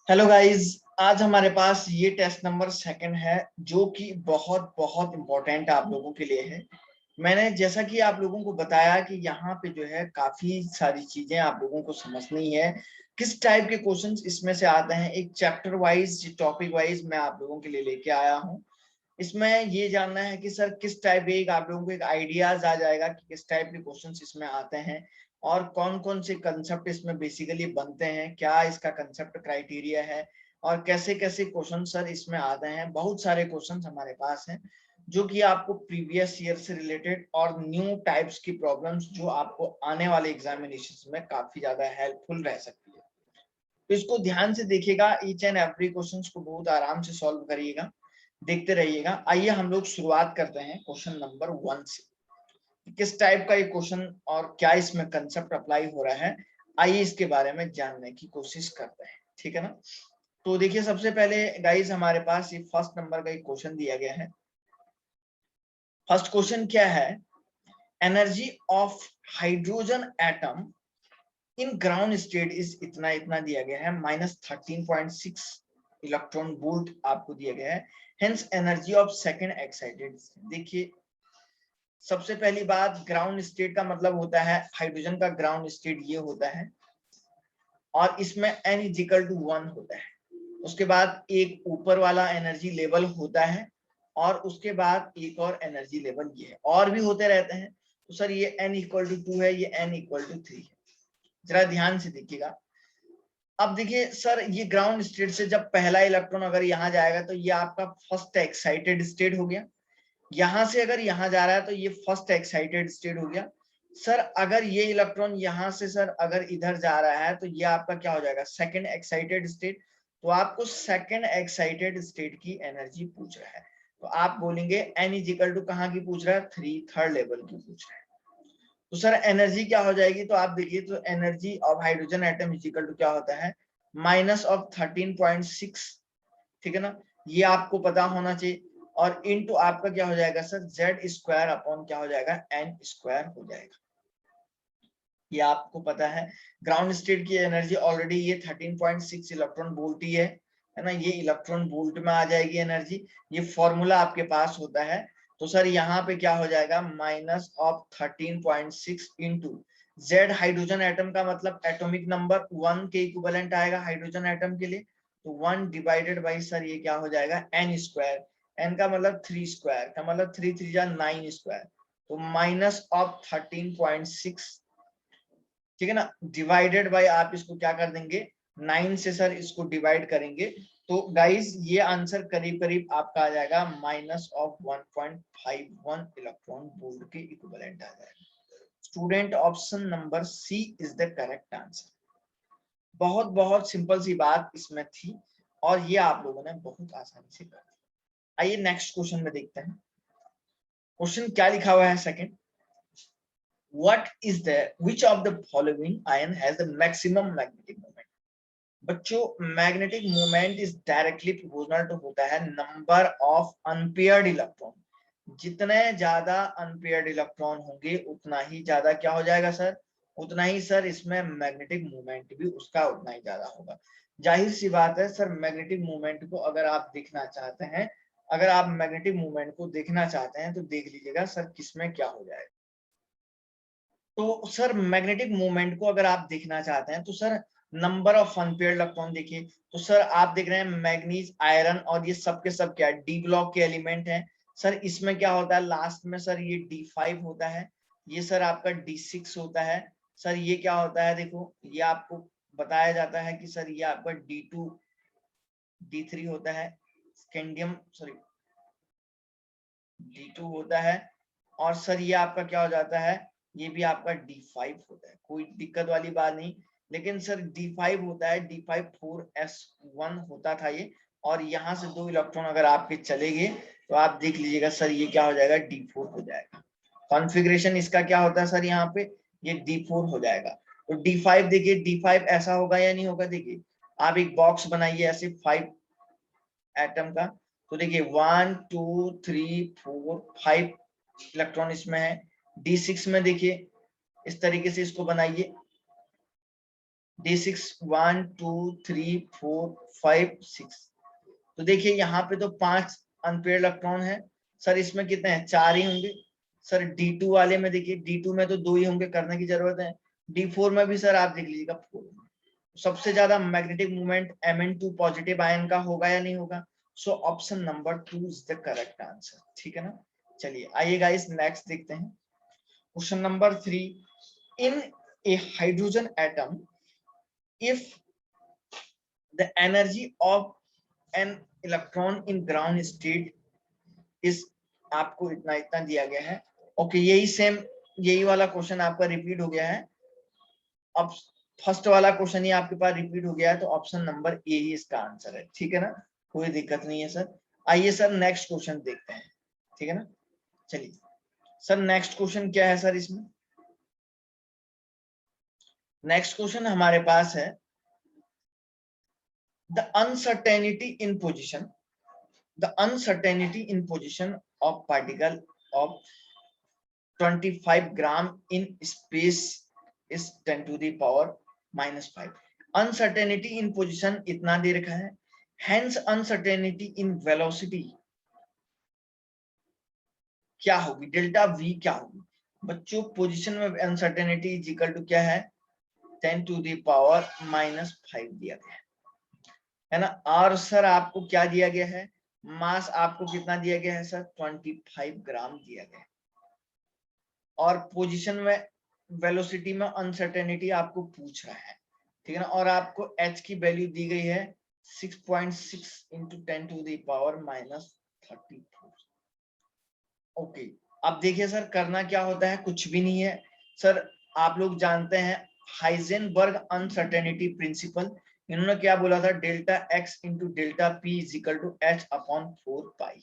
Hello guys. आज हमारे पास ये टेस्ट नंबर सेकंड है जो कि बहुत बहुत इम्पोर्टेंट आप लोगों के लिए है। मैंने जैसा कि आप लोगों को बताया कि यहाँ पे जो है काफी सारी चीजें आप लोगों को समझनी है। किस टाइप के क्वेश्चंस इसमें से आते हैं, एक चैप्टर वाइज टॉपिक वाइज मैं आप लोगों के लिए लेके आया हूँ। इसमें ये जानना है कि सर किस टाइप के, एक आप लोगों को एक आइडियाज आ जाएगा कि किस टाइप के क्वेश्चंस इसमें आते हैं और कौन कौन से कंसेप्ट इसमें बेसिकली बनते हैं, क्या इसका कंसेप्ट क्राइटेरिया है और कैसे कैसे क्वेश्चन सर इसमें आते हैं। बहुत सारे क्वेश्चन हमारे पास हैं जो कि आपको प्रीवियस ईयर से रिलेटेड और न्यू टाइप्स की प्रॉब्लम्स जो आपको आने वाले एग्जामिनेशन में काफी ज्यादा हेल्पफुल रह सकती है। तो इसको ध्यान से देखिएगा, ईच एंड एवरी क्वेश्चन को बहुत आराम से सॉल्व करिएगा, देखते रहिएगा। आइए हम लोग शुरुआत करते हैं क्वेश्चन नंबर 1 से। किस टाइप का ये क्वेश्चन और क्या इसमें कंसेप्ट अप्लाई हो रहा है, आइए इसके बारे में जानने की कोशिश करते हैं। ठीक है ना। तो देखिए, सबसे पहले गाइस हमारे पास ये फर्स्ट नंबर का एक क्वेश्चन दिया गया है। फर्स्ट क्वेश्चन क्या है, energy of hydrogen atom in ground state is इतना इतना दिया गया है, -13.6 इलेक्ट्रॉन वोल्ट आपको दिया गया है। Hence energy of second excited. देखिए, सबसे पहली बात, ग्राउंड स्टेट का मतलब होता है हाइड्रोजन का ग्राउंड स्टेट ये होता है और इसमें n इजिकल टू 1 होता है। उसके बाद एक ऊपर वाला एनर्जी लेवल होता है और उसके बाद एक और एनर्जी लेवल ये है, और भी होते रहते हैं। तो सर ये n इक्वल टू 2 है, ये n इक्वल टू 3 है। जरा ध्यान से देखिएगा। अब देखिए सर, ये ग्राउंड स्टेट से जब पहला इलेक्ट्रॉन अगर यहाँ जाएगा तो ये आपका फर्स्ट एक्साइटेड स्टेट हो गया। यहां से अगर यहाँ जा रहा है तो ये फर्स्ट एक्साइटेड स्टेट हो गया। सर अगर ये इलेक्ट्रॉन यहाँ से सर अगर इधर जा रहा है तो ये आपका क्या हो जाएगा, सेकंड एक्साइटेड स्टेट। तो आपको सेकंड एक्साइटेड स्टेट की एनर्जी पूछ रहा है, तो आप बोलेंगे n इजिकल टू कहाँ की पूछ रहा है, 3 थर्ड लेवल की पूछ रहा है। तो सर एनर्जी क्या हो जाएगी, तो आप देखिए, तो energy of hydrogen atom is equal to क्या होता है, -13.6। ठीक है ना, ये आपको पता होना चाहिए। और इनटू आपका क्या हो जाएगा सर, जेड स्क्वायर अपॉन क्या हो जाएगा, एन स्क्वायर हो जाएगा। ये आपको पता है। ग्राउंड स्टेट की एनर्जी ऑलरेडी ये 13.6 इलेक्ट्रॉन वोल्ट ही है ना, ये इलेक्ट्रॉन वोल्ट में आ जाएगी एनर्जी। ये फॉर्मूला आपके पास होता है। तो सर यहाँ पे क्या हो जाएगा, -13.6 इंटू जेड, हाइड्रोजन एटम का मतलब एटॉमिक नंबर 1 के इक्विवेलेंट आएगा हाइड्रोजन एटम के लिए। तो 1 डिवाइडेड बाई सर ये क्या हो जाएगा, एन स्क्वायर। एन का मतलब 3 स्क्वायर का मतलब 3 3 जा 9 स्क्वायर। तो -13.6, ठीक है ना, डिवाइडेड बाय आप इसको क्या कर देंगे, 9 से सर इसको डिवाइड करेंगे। तो गाइस ये आंसर करीब करीब आपका आ जाएगा -1.51 इलेक्ट्रॉन वोल्ट के इक्विवेलेंट आ जाएगा। Student, option number C is the correct answer. बहुत बहुत सिंपल सी बात इसमें थी और ये आप लोगों ने बहुत आसानी से कर दी। आइए नेक्स्ट क्वेश्चन में देखते हैं। क्वेश्चन क्या लिखा हुआ है second, what is the which of the following ion has the maximum magnetic moment। बच्चों, magnetic moment is directly proportional to होता है नंबर ऑफ अनपेयर्ड इलेक्ट्रॉन। जितने ज्यादा अनपेयर्ड इलेक्ट्रॉन होंगे उतना ही ज्यादा क्या हो जाएगा सर, उतना ही सर इसमें मैग्नेटिक मोमेंट भी उसका उतना ही ज्यादा होगा। जाहिर सी बात है सर, मैग्नेटिक मोमेंट को अगर आप देखना चाहते हैं, अगर आप मैग्नेटिक मोमेंट को देखना चाहते हैं तो देख लीजिएगा सर किसमें क्या हो जाएगा। तो सर मैग्नेटिक मूवमेंट को अगर आप देखना चाहते हैं तो sir number of unpaired electron देखिए। तो सर आप देख रहे हैं मैग्नीज, आयरन और ये सब के सब क्या है, डी ब्लॉक के एलिमेंट हैं। सर इसमें क्या होता है लास्ट में सर, ये D5 होता है, ये सर आपका D6 होता है। सर ये क्या होता है, देखो ये आपको बताया जाता है कि सर ये आपका D2 D3 होता है, स्कैंडियम सॉरी D2 होता है। और सर ये आपका क्या हो जाता है, ये भी आपका D5 होता है, कोई दिक्कत वाली बात नहीं। लेकिन सर D5 होता है, D5 4s1 होता था ये। और यहाँ से 2 इलेक्ट्रॉन अगर आपके चले गए तो आप देख लीजिएगा सर ये क्या हो जाएगा, D4 हो जाएगा। कॉन्फ़िगरेशन इसका क्या होता है सर, यहाँ पे ये D4 हो जाएगा। तो D5 देखिए, D5 ऐसा होगा या नहीं होगा, देखिए आप एक बॉक्स बनाइए ऐसे 5 एटम का। तो देखिए 1 2 3 4 5 इलेक्ट्रॉन इसमें है। D6 में देखिए इस तरीके से इसको बनाइए, D6 1 2 3 4 5 6। तो देखिए यहाँ पे तो 5 अनपेयर्ड इलेक्ट्रॉन है सर, इसमें कितने हैं, 4 ही होंगे सर। D2 वाले में देखिए, D2 में तो 2 ही होंगे, करने की जरूरत है। D4 में भी सर आप देख लीजिएगा 4। सबसे ज्यादा magnetic movement Mn2 positive ion का होगा या नहीं होगा? सो option number 2 is the correct answer, ठीक है ना। चलिए आइए गाइस नेक्स्ट देखते हैं question number 3। In A hydrogen atom if the energy of an electron in ground state इस, आपको इतना इतना दिया गया है। ओके, यही सेम, यही वाला क्वेश्चन आपका रिपीट हो गया है। अब फर्स्ट वाला क्वेश्चन ही आपके पास रिपीट हो गया है, तो ऑप्शन नंबर ए ही इसका आंसर है, ठीक है ना, कोई दिक्कत नहीं है सर। आइए सर नेक्स्ट क्वेश्चन देखते हैं, ठीक है ना। चलिए सर नेक्स्ट क्वेश्चन क्या है सर इसमें? नेक्स्ट क्वेश्चन हमारे पास है the uncertainty in position, the uncertainty in position of particle of 25 gram in space is 10 to the power -5। uncertainty in position इतना दे रखा है, hence uncertainty in velocity क्या होगी, डेल्टा v क्या होगी बच्चों? पोजीशन में अनसर्टेनिटी इज इक्वल टू क्या है, 10 to the power -5 दिया गया है ना। और सर आपको क्या दिया गया है, मास आपको कितना दिया गया है सर, 25 ग्राम दिया गया है। और पोजीशन में वेलोसिटी में अनसर्टेनिटी आपको पूछ रहा है, ठीक है ना। और आपको h की वैल्यू दी गई है 6.6 into 10 to the power -34। Okay, अब देखिए सर करना क्या होता है, कुछ भी नहीं है सर। आप लोग जानते हैं हाइजेनबर्ग अनसर्टेनिटी प्रिंसिपल, इन्होंने क्या बोला था, delta x into delta p is equal to h/4 pi,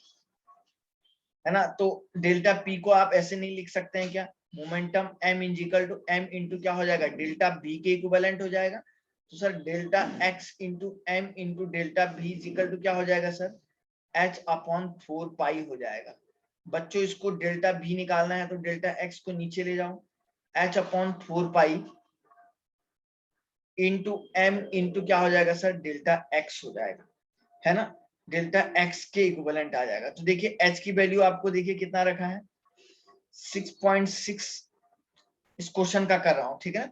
है ना। तो डेल्टा p को आप ऐसे नहीं लिख सकते हैं क्या, momentum m is equal to m into क्या हो जाएगा, डेल्टा b के इक्विवेलेंट हो जाएगा। तो sir delta x into m into delta b is equal to क्या हो जाएगा सर, h/4 पाई हो जाएगा। बच्चों इसको डेल्टा b निकालना है तो डेल्टा x को नीचे ले जाओ, h/4 pi into m into क्या हो जाएगा सर, डेल्टा x हो जाएगा, है ना। डेल्टा x के इक्विवेलेंट आ जाएगा। तो देखिए h की वैल्यू आपको देखिए कितना रखा है, 6.6 इस क्वेश्चन का कर रहा हूं, ठीक है,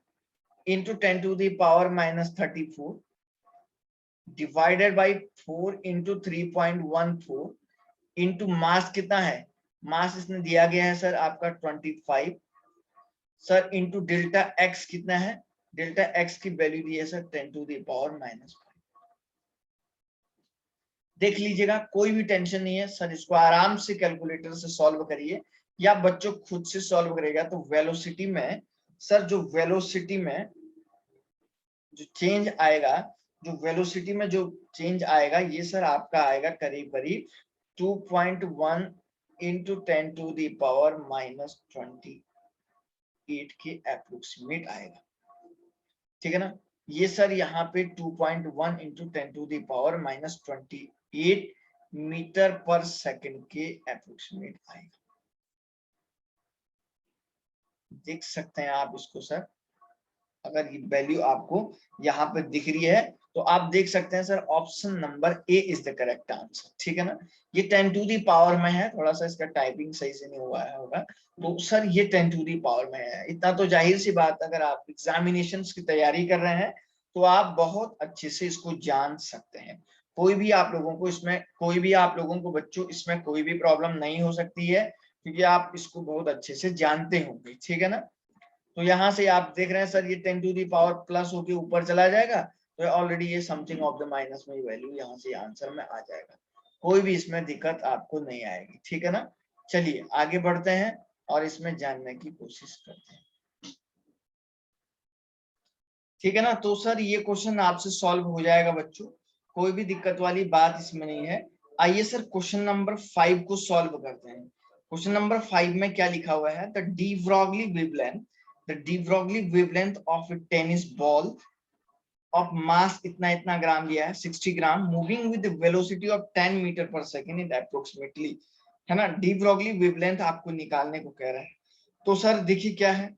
into 10 to the power -34 divided by 4 into 3.14 into mass कितना है, मास इसने दिया गया है सर आपका 25 सर, इंटू डेल्टा x कितना है, डेल्टा x की वैल्यू दी है सर 10 टू द पावर -5। देख लीजिएगा, कोई भी टेंशन नहीं है सर, इसको आराम से कैलकुलेटर से सॉल्व करिए या बच्चों खुद से सॉल्व करेगा। तो वेलोसिटी में सर, जो वेलोसिटी में जो चेंज आएगा, जो वेलोसिटी में जो चेंज आएगा, ये सर आपका आएगा करीब करीब 2.1 इंटू 10 टू द पावर -28 के अप्रोक्सीमेट आएगा, ठीक है ना। ये सर यहाँ पे 2.1 into 10 to the power -28 metre पर सेकंड के अप्रोक्सीमेट आएगा। देख सकते हैं आप इसको सर, अगर ये वैल्यू आपको यहाँ पे दिख रही है तो आप देख सकते हैं sir option number A is the correct answer, ठीक है ना। ये 10 टू दी पावर में है, थोड़ा सा इसका टाइपिंग सही से नहीं हुआ है होगा, तो सर ये 10 टू दी पावर में है। इतना तो जाहिर सी बात, अगर आप एग्जामिनेशंस की तैयारी कर रहे हैं तो आप बहुत अच्छे से इसको जान सकते हैं। कोई भी आप लोगों को इसमें, कोई भी आप लोगों को बच्चों इसमें कोई भी प्रॉब्लम नहीं हो सकती है, क्योंकि आप इसको बहुत अच्छे से जानते होंगे, ठीक है ना। तो यहाँ से आप देख रहे हैं सर, ये 10 टू दी पावर प्लस होके ऊपर चला जाएगा, तो ऑलरेडी ये समथिंग ऑफ द माइनस में वैल्यू यहाँ से आंसर में आ जाएगा। कोई भी इसमें दिक्कत आपको नहीं आएगी, ठीक है ना। चलिए आगे बढ़ते हैं और इसमें जानने की कोशिश करते हैं, ठीक है ना। तो सर ये क्वेश्चन आपसे सॉल्व हो जाएगा बच्चों, कोई भी दिक्कत वाली बात इसमें नहीं है। आइए सर क्वेश्चन नंबर 5 को सॉल्व करते हैं। क्वेश्चन नंबर 5 में क्या लिखा हुआ है, the de Broglie wavelength, the de Broglie wavelength of a tennis ball of mass इतना इतना ग्राम दिया है, 60 gram, moving with the velocity of 10 metre पर सेकेंड in approximately, है ना। डी ब्रॉगली वेवलेंथ आपको निकालने को कह रहा है। तो सर देखिए क्या है,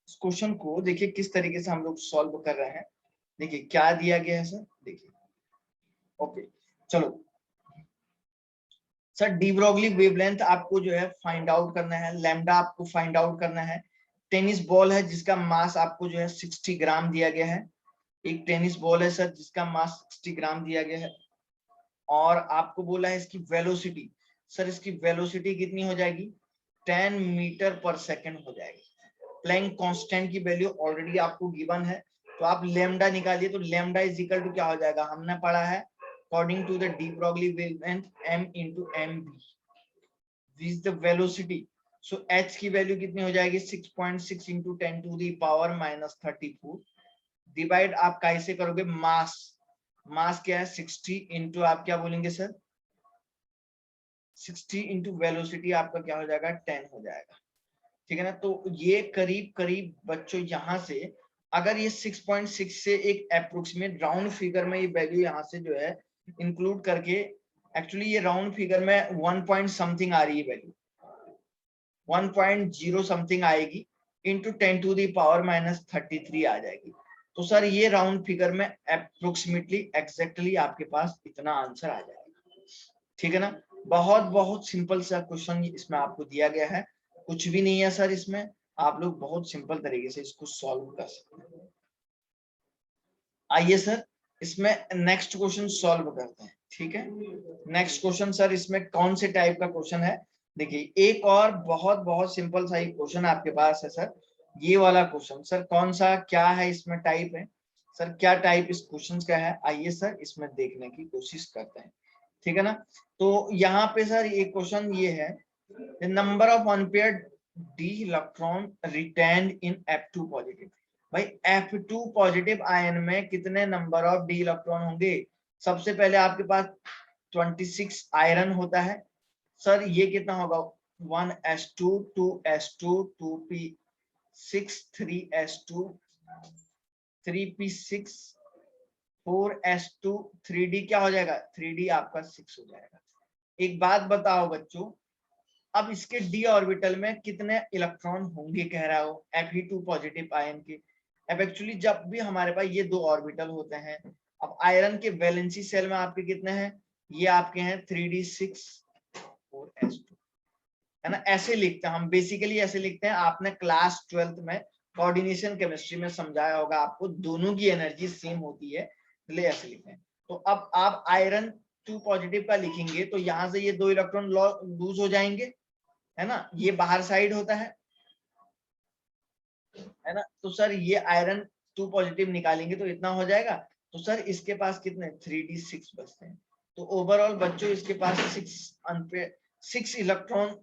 इस क्वेश्चन को देखिए किस तरीके से हम लोग सॉल्व कर रहे हैं। देखिए क्या दिया गया है सर, देखिए ओके चलो सर, डी ब्रोगली वेवलेंथ आपको जो है फाइंड आउट करना है, लैम्डा आपको फाइंड आउट करना है। टेनिस बॉल है जिसका मास आपको जो है 60 ग्राम दिया गया है। एक टेनिस बॉल है सर जिसका मास 60 ग्राम दिया गया है, और आपको बोला है इसकी वेलोसिटी। सर इसकी वेलोसिटी कितनी हो जाएगी, 10 मीटर पर सेकेंड हो जाएगी। प्लैंक कांस्टेंट की वैल्यू ऑलरेडी आपको गिवन है, तो आप लैम्डा निकालिए, तो लैम्डा इज इक्वल टू क्या हो जाएगा, हमने पढ़ा है according to the de Broglie wavelength m into mv is the velocity। so h की वैल्यू कितनी हो जाएगी, 6.6 into 10 to the power minus 34 divide आप कैसे करोगे, मास, मास क्या है 60 इंटू आप क्या बोलेंगे सर 60 इंटू वेलोसिटी आपका क्या हो जाएगा 10 हो जाएगा, ठीक है ना। तो ये करीब करीब बच्चों यहाँ से अगर ये 6.6 से एक अप्रोक्सीमेट राउंड फिगर में ये वैल्यू यहाँ से जो है इंक्लूड करके, एक्चुअली ये राउंड फिगर में 1 पॉइंट समथिंग आ रही है वैल्यू, 1.0 समथिंग आएगी into 10 to the power minus 33 आ जाएगी। तो सर ये राउंड फिगर में अप्रोक्सीमेटली एग्जैक्टली आपके पास इतना आंसर आ जाएगा, ठीक है ना। बहुत बहुत सिंपल सा क्वेश्चन इसमें आपको दिया गया है, कुछ भी नहीं है सर इसमें, आप लोग बहुत सिंपल तरीके से इसको सॉल्व कर सकते हैं। आइए सर इसमें नेक्स्ट क्वेश्चन सॉल्व करते हैं, ठीक है। नेक्स्ट क्वेश्चन सर इसमें कौन से टाइप का क्वेश्चन है, देखिए एक और बहुत बहुत सिंपल सा ही क्वेश्चन आपके पास है सर, ये वाला क्वेश्चन। सर कौन सा क्या है इसमें टाइप है, सर क्या टाइप इस क्वेश्चन का है, आइए सर इसमें देखने की कोशिश करते हैं, ठीक है ना। तो यहाँ पे सर एक क्वेश्चन ये है, the number of unpaired d electron retained in F2 positive. भाई F2 पॉजिटिव आयन में कितने नंबर ऑफ डी इलेक्ट्रॉन होंगे, सबसे पहले आपके पास 26 आयरन होता है, सर ये कितना होगा 1s2 2s2 2p6 3s2 3p6 4s2 3d क्या हो जाएगा 3d आपका 6 हो जाएगा। एक बात बताओ बच्चों, अब इसके डी ऑर्बिटल में कितने इलेक्ट्रॉन होंगे कह रहा हो Fe2 पॉजिटिव आयन के। अब एक्चुअली जब भी हमारे पास ये दो ऑर्बिटल होते हैं, अब आयरन के वैलेंसी सेल में आपके कितने हैं, ये आपके हैं 3d6 4s2, है ना। ऐसे लिखते हैं हम, बेसिकली ऐसे लिखते हैं, आपने क्लास 12th में कोऑर्डिनेशन केमिस्ट्री में समझाया होगा आपको, दोनों की एनर्जी सेम होती है, इसलिए ऐसे लिखते हैं। तो अब आप आयरन 2 पॉजिटिव का लिखेंगे तो यहाँ से ये दो इलेक्ट्रॉन लूज हो जाएंगे, है ना, ये बाहर साइड होता है ना। तो सर ये आयरन 2 पॉजिटिव निकालेंगे तो इतना हो जाएगा, तो सर इसके पास कितने 3d6 बचते हैं। तो ओवरऑल बच्चों इसके पास 6 इलेक्ट्रॉन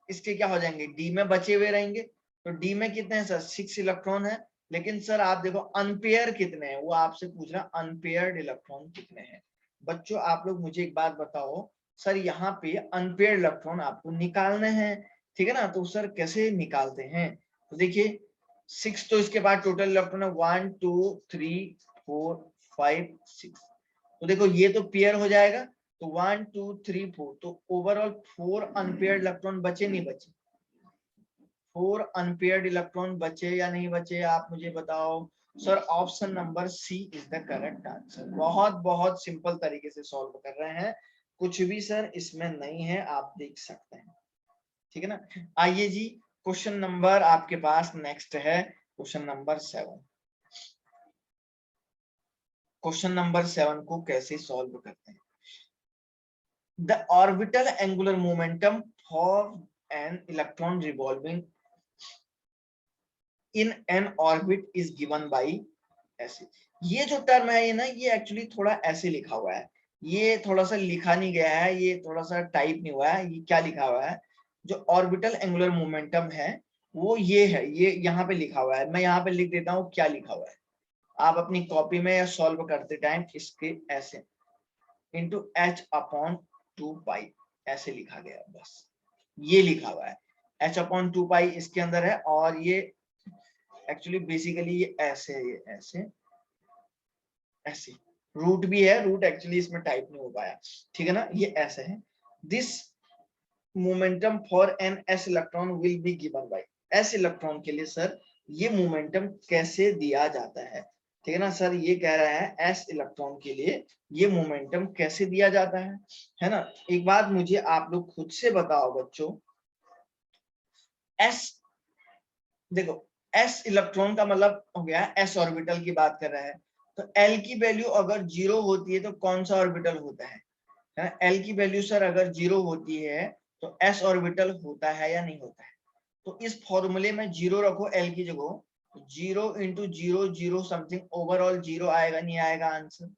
इसके क्या हो जाएंगे डी में बचे हुए रहेंगे। तो डी में कितने हैं सर 6 इलेक्ट्रॉन है, लेकिन सर आप देखो अनपेयर कितने हैं, वो आपसे पूछ रहा अनपेयर्ड इलेक्ट्रॉन कितने हैं। बच्चों आप लोग मुझे एक बात बताओ, सर यहाँ पे अनपेयर्ड इलेक्ट्रॉन आपको निकालने हैं, ठीक है ना। तो सर कैसे निकालते हैं, तो देखिए 6 तो इसके बाद टोटल इलेक्ट्रॉन है 1 2 3 4 5 6, तो देखो ये तो पेयर हो जाएगा, तो 1 2 3 4, तो ओवरऑल 4 अनपेयर्ड इलेक्ट्रॉन बचे नहीं बचे, 4 अनपेयर्ड इलेक्ट्रॉन बचे या नहीं बचे, आप मुझे बताओ। Sir option number C is the correct answer. बहुत बहुत सिंपल तरीके से सॉल्व कर रहे हैं, कुछ भी सर इसमें नहीं है, आप देख सकते हैं, ठीक है ना। आइए जी क्वेश्चन नंबर आपके पास नेक्स्ट है, क्वेश्चन नंबर 7। क्वेश्चन नंबर 7 को कैसे सॉल्व करते हैं, the orbital angular momentum for an electron revolving in an orbit is given by ऐसे। ये जो टर्म है ये ना, ये एक्चुअली थोड़ा ऐसे लिखा हुआ है, ये थोड़ा सा लिखा नहीं गया है, ये थोड़ा सा टाइप नहीं हुआ है, ये क्या लिखा हुआ है, जो ऑर्बिटल एंगुलर मोमेंटम है वो ये है, ये यहाँ पे लिखा हुआ है, मैं यहाँ पे लिख देता हूँ क्या लिखा हुआ है, आप अपनी कॉपी में या सॉल्व करते टाइम इसके ऐसे इंटू h अपॉन 2 पाई ऐसे लिखा गया, बस ये लिखा हुआ है h अपॉन 2 पाई इसके अंदर है, और ये एक्चुअली बेसिकली ये ऐसे है, ये ऐसे ऐसे रूट भी है, रूट एक्चुअली इसमें टाइप नहीं हो पाया, ठीक है ना, ये ऐसे है। This momentum for an S electron will be given by, S electron के लिए सर ये मोमेंटम कैसे दिया जाता है। ठीक है ना सर, ये कह रहा है s इलेक्ट्रॉन के लिए ये मोमेंटम कैसे दिया जाता है ना। एक बात मुझे आप लोग खुद से बताओ बच्चों, s देखो s इलेक्ट्रॉन का मतलब हो गया s ऑर्बिटल की बात कर रहा है, तो l की वैल्यू अगर 0 होती है तो कौन सा ऑर्बिटल होता है ना। l की वैल्यू सर अगर 0 होती है तो s ऑर्बिटल होता है या नहीं होता है। तो इस फॉर्मूले में 0 रखो l की जगह, 0 इंटू 0 0 समथिंग ओवरऑल 0 आएगा नहीं आएगा आंसर।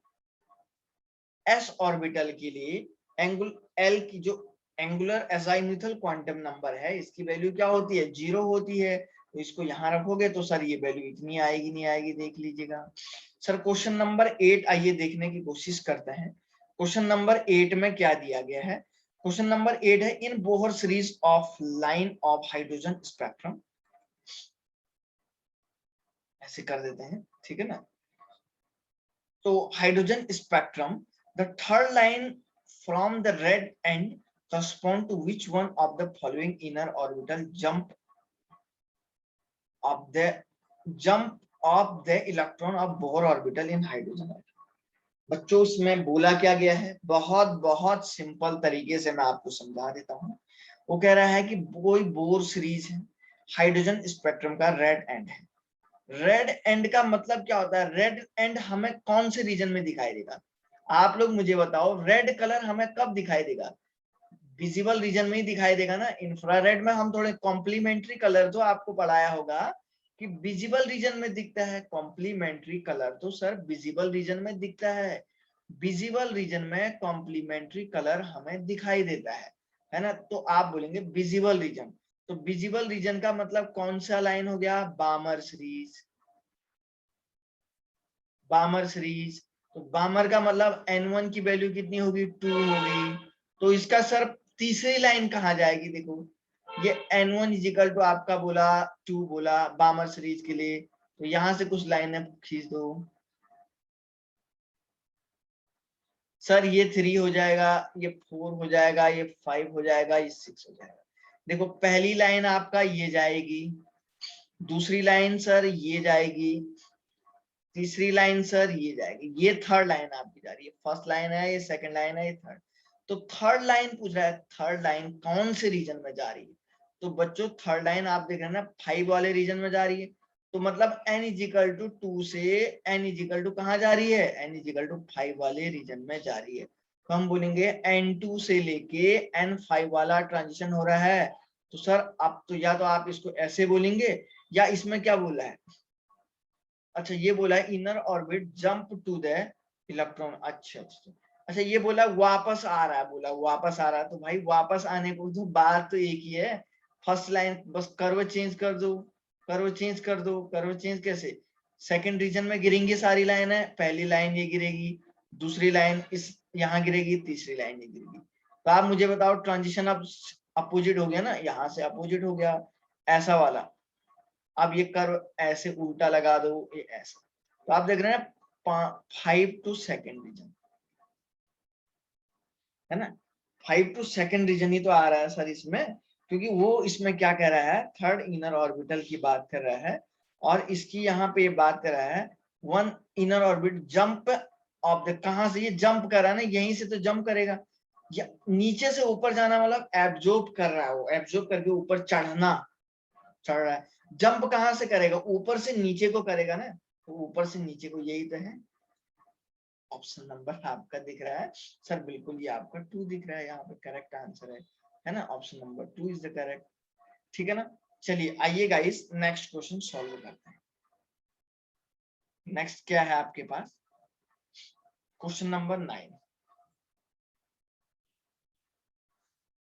s ऑर्बिटल के लिए एंगुल l की जो एंगुलर अज़ाइमुथल क्वांटम नंबर है इसकी वैल्यू क्या होती है 0 होती है। तो इसको यहां रखोगे तो सर ये वैल्यू इतनी आएगी नहीं आएगी, देख लीजिएगा। सर क्वेश्चन नंबर 8 आइए देखने की कोशिश करते हैं। क्वेश्चन नंबर 8 में क्या दिया गया है। क्वेश्चन नंबर 8 है in Bohr series of line of hydrogen spectrum. ऐसे कर देते हैं, ठीक है ना। तो hydrogen spectrum, the third line from the red end correspond to which one of the following inner orbital jump of the electron of Bohr orbital in hydrogen atom। बच्चों इसमें बोला क्या गया है, बहुत बहुत सिंपल तरीके से मैं आपको समझा देता हूँ। वो कह रहा है कि कोई बोर सीरीज है, हाइड्रोजन स्पेक्ट्रम का रेड एंड है। रेड एंड का मतलब क्या होता है, रेड एंड हमें कौन से रीजन में दिखाई देगा। आप लोग मुझे बताओ रेड कलर हमें कब दिखाई देगा, विजिबल रीजन में ही दिखाई देगा ना। इंफ्रारेड में हम थोड़े कॉम्प्लीमेंट्री कलर तो आपको पढ़ाया होगा कि विजिबल रीजन में दिखता है, कॉम्प्लीमेंट्री कलर तो सर विजिबल रीजन में दिखता है। विजिबल रीजन में कॉम्प्लीमेंट्री कलर हमें दिखाई देता है ना। तो आप बोलेंगे विजिबल रीजन, तो विजिबल रीजन का मतलब कौन सा लाइन हो गया, बामर सीरीज। बामर सीरीज, तो बामर का मतलब n1 की वैल्यू कितनी होगी 2 होगी। तो इसका सर तीसरी लाइन कहाँ जाएगी, देखो ये n1 इजिकल टू आपका बोला 2 बोला बामर सीरीज के लिए, तो यहां से कुछ लाइनें खींच दो। सर ये 3 हो जाएगा, ये 4 हो जाएगा, ये 5 हो जाएगा, ये 6 हो जाएगा। देखो पहली लाइन आपका ये जाएगी, दूसरी लाइन सर ये जाएगी, तीसरी लाइन सर ये जाएगी, ये थर्ड लाइन आपकी जा रही है। फर्स्ट लाइन है, ये सेकंड लाइन है, ये थर्ड। तो थर्ड लाइन पूछ रहा है, थर्ड लाइन कौन से रीजन में जा रही है। तो बच्चों थर्ड लाइन आप देख रहे हैं ना 5 वाले रीजन में जा रही है। तो मतलब n इजिकल टू 2 से n इजिकल टू कहाँ जा रही है, n इजिकल टू 5 वाले रीजन में जा रही है। तो हम बोलेंगे n2 से लेके n5 वाला ट्रांजिशन हो रहा है। तो सर अब तो या तो आप इसको ऐसे बोलेंगे या इसमें क्या बोला है, अच्छा ये बोला है inner orbit jump to the electron. अच्छा अच्छा अच्छा, ये बोला वापस आ रहा है, बोला वापस आ रहा है। तो भाई वापस आने को तो बात तो एक ही है, फर्स्ट लाइन बस कर्व चेंज कर दो, कर्व चेंज कर दो। कर्व चेंज कैसे, सेकंड रीजन में गिरेंगी सारी लाइन है, पहली लाइन ये गिरेगी, दूसरी लाइन इस यहाँ गिरेगी, तीसरी लाइन ये गिरेगी। तो आप मुझे बताओ ट्रांजिशन अब अपोजिट हो गया ना, यहाँ से अपोजिट हो गया ऐसा वाला। अब ये कर्व ऐसे उल्टा लगा दो, ये ऐसा। तो आप देख रहे हैं 5 टू सेकंड रीजन है ना, 5 टू सेकंड रीजन ही तो आ रहा है सर इसमें, क्योंकि वो इसमें क्या कह रहा है थर्ड इनर ऑर्बिटल की बात कर रहा है। और इसकी यहाँ पे ये बात कर रहा है one inner orbit jump of the, कहां से ये जंप कर रहा है ना, यहीं से तो जंप करेगा। या नीचे से ऊपर जाना मतलब एब्जॉर्ब कर रहा है, वो एब्जॉर्ब करके ऊपर चढ़ना, चढ़ रहा है। जंप कहां से करेगा, ऊपर से नीचे को करेगा ना, तो ऊपर से नीचे को, यही तो है। ऑप्शन नंबर आपका दिख रहा है सर, बिल्कुल ये आपका 2 दिख रहा है, यहाँ पे करेक्ट आंसर है ना, option number 2 is the correct. ठीक है ना। चलिए आइए गाइस नेक्स्ट क्वेश्चन सॉल्व करते हैं। नेक्स्ट क्या है आपके पास, question number 9।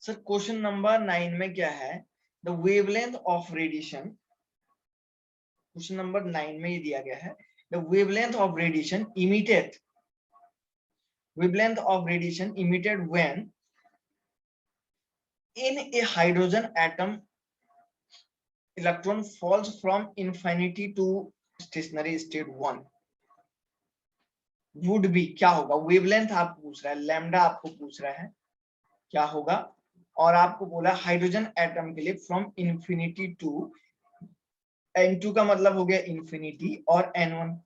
Sir question number 9 में क्या है, the wavelength of radiation. Question number 9 में ये दिया गया है the wavelength of radiation emitted, wavelength of radiation emitted when in a hydrogen atom electron falls from infinity to stationary state 1 would be, क्या होगा, वेवलेंथ आपको पूछ रहा है, लैम्डा आपको पूछ रहा है क्या होगा। और आपको बोला हाइड्रोजन एटम के लिए फ्रॉम इंफिनिटी टू n2 का मतलब हो गया इंफिनिटी और n1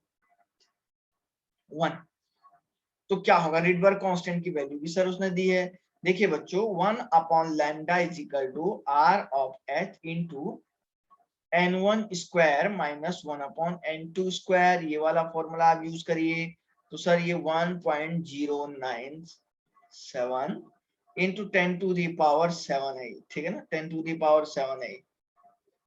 1। तो क्या होगा, रिडबर्ग कांस्टेंट की वैल्यू भी सर उसने दी है। देखिए बच्चों, 1/λ is equal to r of h into n1 square minus 1/n2 square. ये वाला फॉर्मूला आप यूज करिए। तो सर ये 1.097 इंटू 10⁻⁷, ठीक है ना, 10⁻⁷,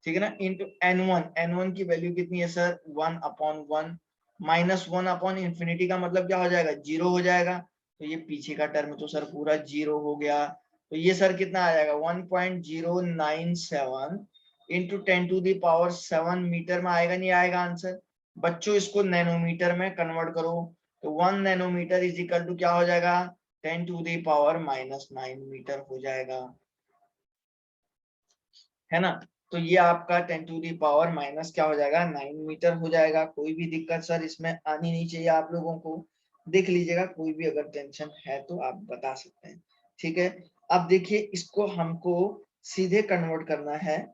ठीक है ना, इंटू n1 की वैल्यू कितनी है सर, 1/1 माइनस 1/इंफिनिटी का मतलब क्या हो जाएगा, 0 हो जाएगा। तो ये पीछे का टर्म तो सर पूरा 0 हो गया। तो ये सर कितना आ जाएगा, 1.097 इंटू 10⁻⁷ मीटर में आएगा, नहीं आएगा आंसर। बच्चों इसको नैनोमीटर में कन्वर्ट करो। तो 1 नैनोमीटर इज इक्वल टू क्या हो जाएगा, 10⁻⁻9 मीटर हो जाएगा, है ना। तो ये आपका 10⁻⁻ क्या हो जाएगा, 9 मीटर हो जाएगा। कोई भी दिक्कत सर इसमें आनी नहीं चाहिए आप लोगों को। देख लीजिएगा, कोई भी अगर टेंशन है तो आप बता सकते हैं, ठीक है। अब देखिए, इसको हमको सीधे कन्वर्ट करना है,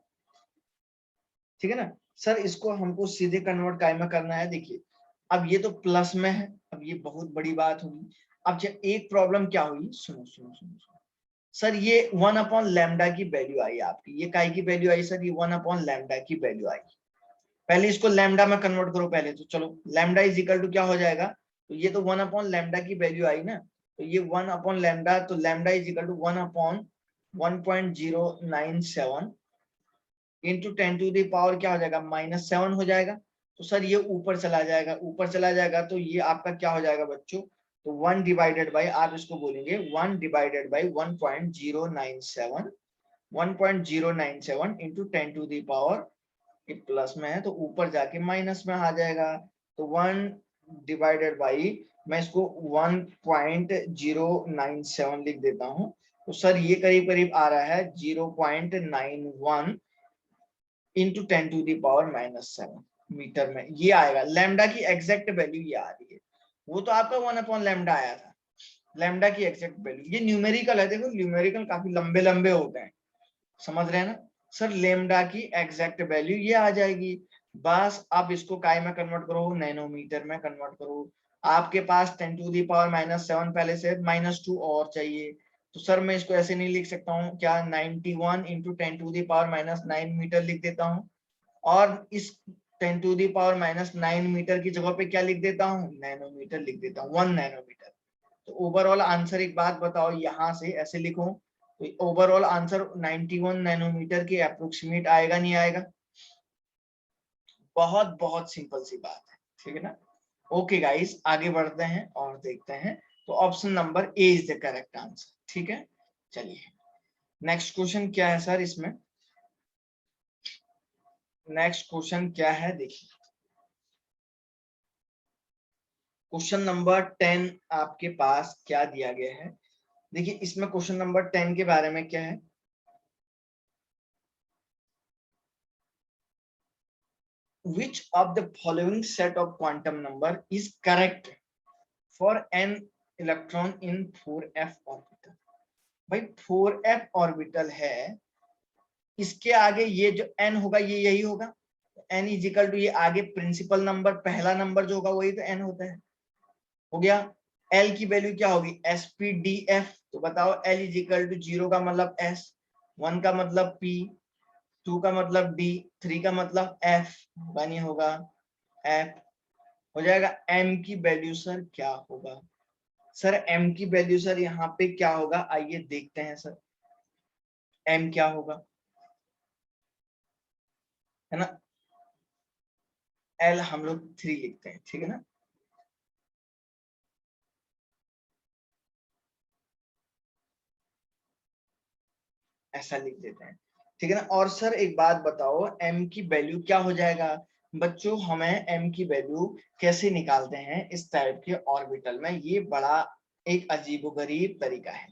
ठीक है ना सर। इसको हमको सीधे कन्वर्ट काय में करना है। देखिए, अब ये तो प्लस में है, अब ये बहुत बड़ी बात होगी। अब जब एक प्रॉब्लम क्या हुई, सुनो सुनो सुनो, सर ये 1/λ की वैल्यू आई आपकी, ये काय की वैल्यू आई सर, ये 1/λ की वैल्यू आई। पहले इसको लैम्डा में कन्वर्ट करो पहले, तो चलो लैम्डा इज इक्वल टू क्या हो जाएगा, तो ये तो 1/λ की वैल्यू आई ना, तो ये 1/λ, तो lambda is equal to 1/1.097 into 10⁻⁻ क्या हो जाएगा, -7 हो जाएगा। तो सर ये ऊपर चला जाएगा, ऊपर चला जाएगा, तो ये आपका क्या हो जाएगा बच्चों, तो 1 डिवाइडेड बाई, आप इसको बोलेंगे 1 डिवाइडेड बाई 1.097 1.097 इंटू 10⁻, ये प्लस में है तो ऊपर जाके माइनस में आ जाएगा। तो 1 डिवाइडेड बाई, मैं इसको 1.097 लिख देता हूँ। तो सर ये करीब करीब आ रहा है 0.91 इंटू 10⁻⁻7 मीटर में, ये आएगा। लैम्डा की एग्जैक्ट वैल्यू ये आ रही है। वो तो आपका 1/λ आया था, लैम्डा की एग्जैक्ट वैल्यू। ये न्यूमेरिकल है, देखो न्यूमेरिकल काफी लंबे लंबे होते हैं, समझ रहे हैं ना सर। लैम्डा की एग्जैक्ट वैल्यू ये आ जाएगी। बस अब इसको काय में कन्वर्ट करो, नैनोमीटर में कन्वर्ट करो। आपके पास 10⁻⁷ पहले से -2 और चाहिए, तो सर मैं इसको ऐसे नहीं लिख सकता हूँ क्या, 91 इंटू 10⁻�9 मीटर लिख देता हूँ। और इस 10⁻⁹ मीटर की जगह पे क्या लिख देता हूँ, नैनोमीटर लिख देता हूँ, 1 नैनोमीटर। तो ओवरऑल आंसर एक बात बताओ, यहाँ से ऐसे लिखो तो ओवरऑल आंसर 91 नैनोमीटर के अप्रोक्सीमेट आएगा, नहीं आएगा। बहुत बहुत सिंपल सी बात है, ठीक है ना। ओके गाइस, आगे बढ़ते हैं और देखते हैं। तो option number A is the correct answer, ठीक है। चलिए नेक्स्ट क्वेश्चन क्या है सर इसमें, नेक्स्ट क्वेश्चन क्या है देखिए। क्वेश्चन नंबर 10 आपके पास क्या दिया गया है, देखिए इसमें क्वेश्चन नंबर 10 के बारे में क्या है, which of the following set of quantum number is correct for n electron in 4f orbital। भाई 4f ऑर्बिटल है, इसके आगे ये जो n होगा ये यही होगा, n इज इक्वल टू, ये आगे प्रिंसिपल नंबर पहला नंबर जो होगा वही तो n होता है, हो गया। l की वैल्यू क्या होगी, spdf। तो बताओ l इज इक्वल टू 0 का मतलब s, 1 का मतलब p, 2 का मतलब d, 3 का मतलब f, होगा नहीं होगा f, हो जाएगा। m की वैल्यू सर क्या होगा, सर m की वैल्यू सर यहाँ पे क्या होगा, आइए देखते हैं सर m क्या होगा, है ना। l हम लोग 3 लिखते हैं, ठीक है ना। ऐसा लिख देते हैं, ठीक है ना। और सर एक बात बताओ, m की वैल्यू क्या हो जाएगा बच्चों, हमें m की वैल्यू कैसे निकालते हैं इस टाइप के ऑर्बिटल में, ये बड़ा एक अजीबोगरीब तरीका है,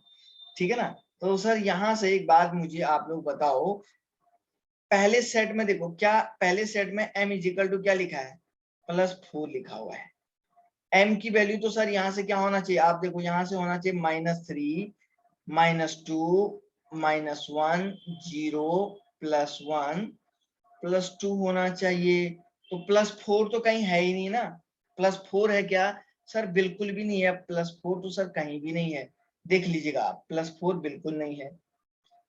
ठीक है ना। तो सर यहाँ से एक बात मुझे आप लोग बताओ, पहले सेट में देखो क्या, पहले सेट में m इज इक्वल टू क्या लिखा है, +4 लिखा हुआ है। m की वैल्यू तो सर यहाँ से क्या होना चाहिए, आप देखो यहाँ से होना चाहिए -3 -2 -1 0 +1 +2 होना चाहिए, तो +4 तो कहीं है ही नहीं ना। +4 है क्या सर? बिल्कुल भी नहीं है। +4 तो सर कहीं भी नहीं है, देख लीजिएगा आप, +4 बिल्कुल नहीं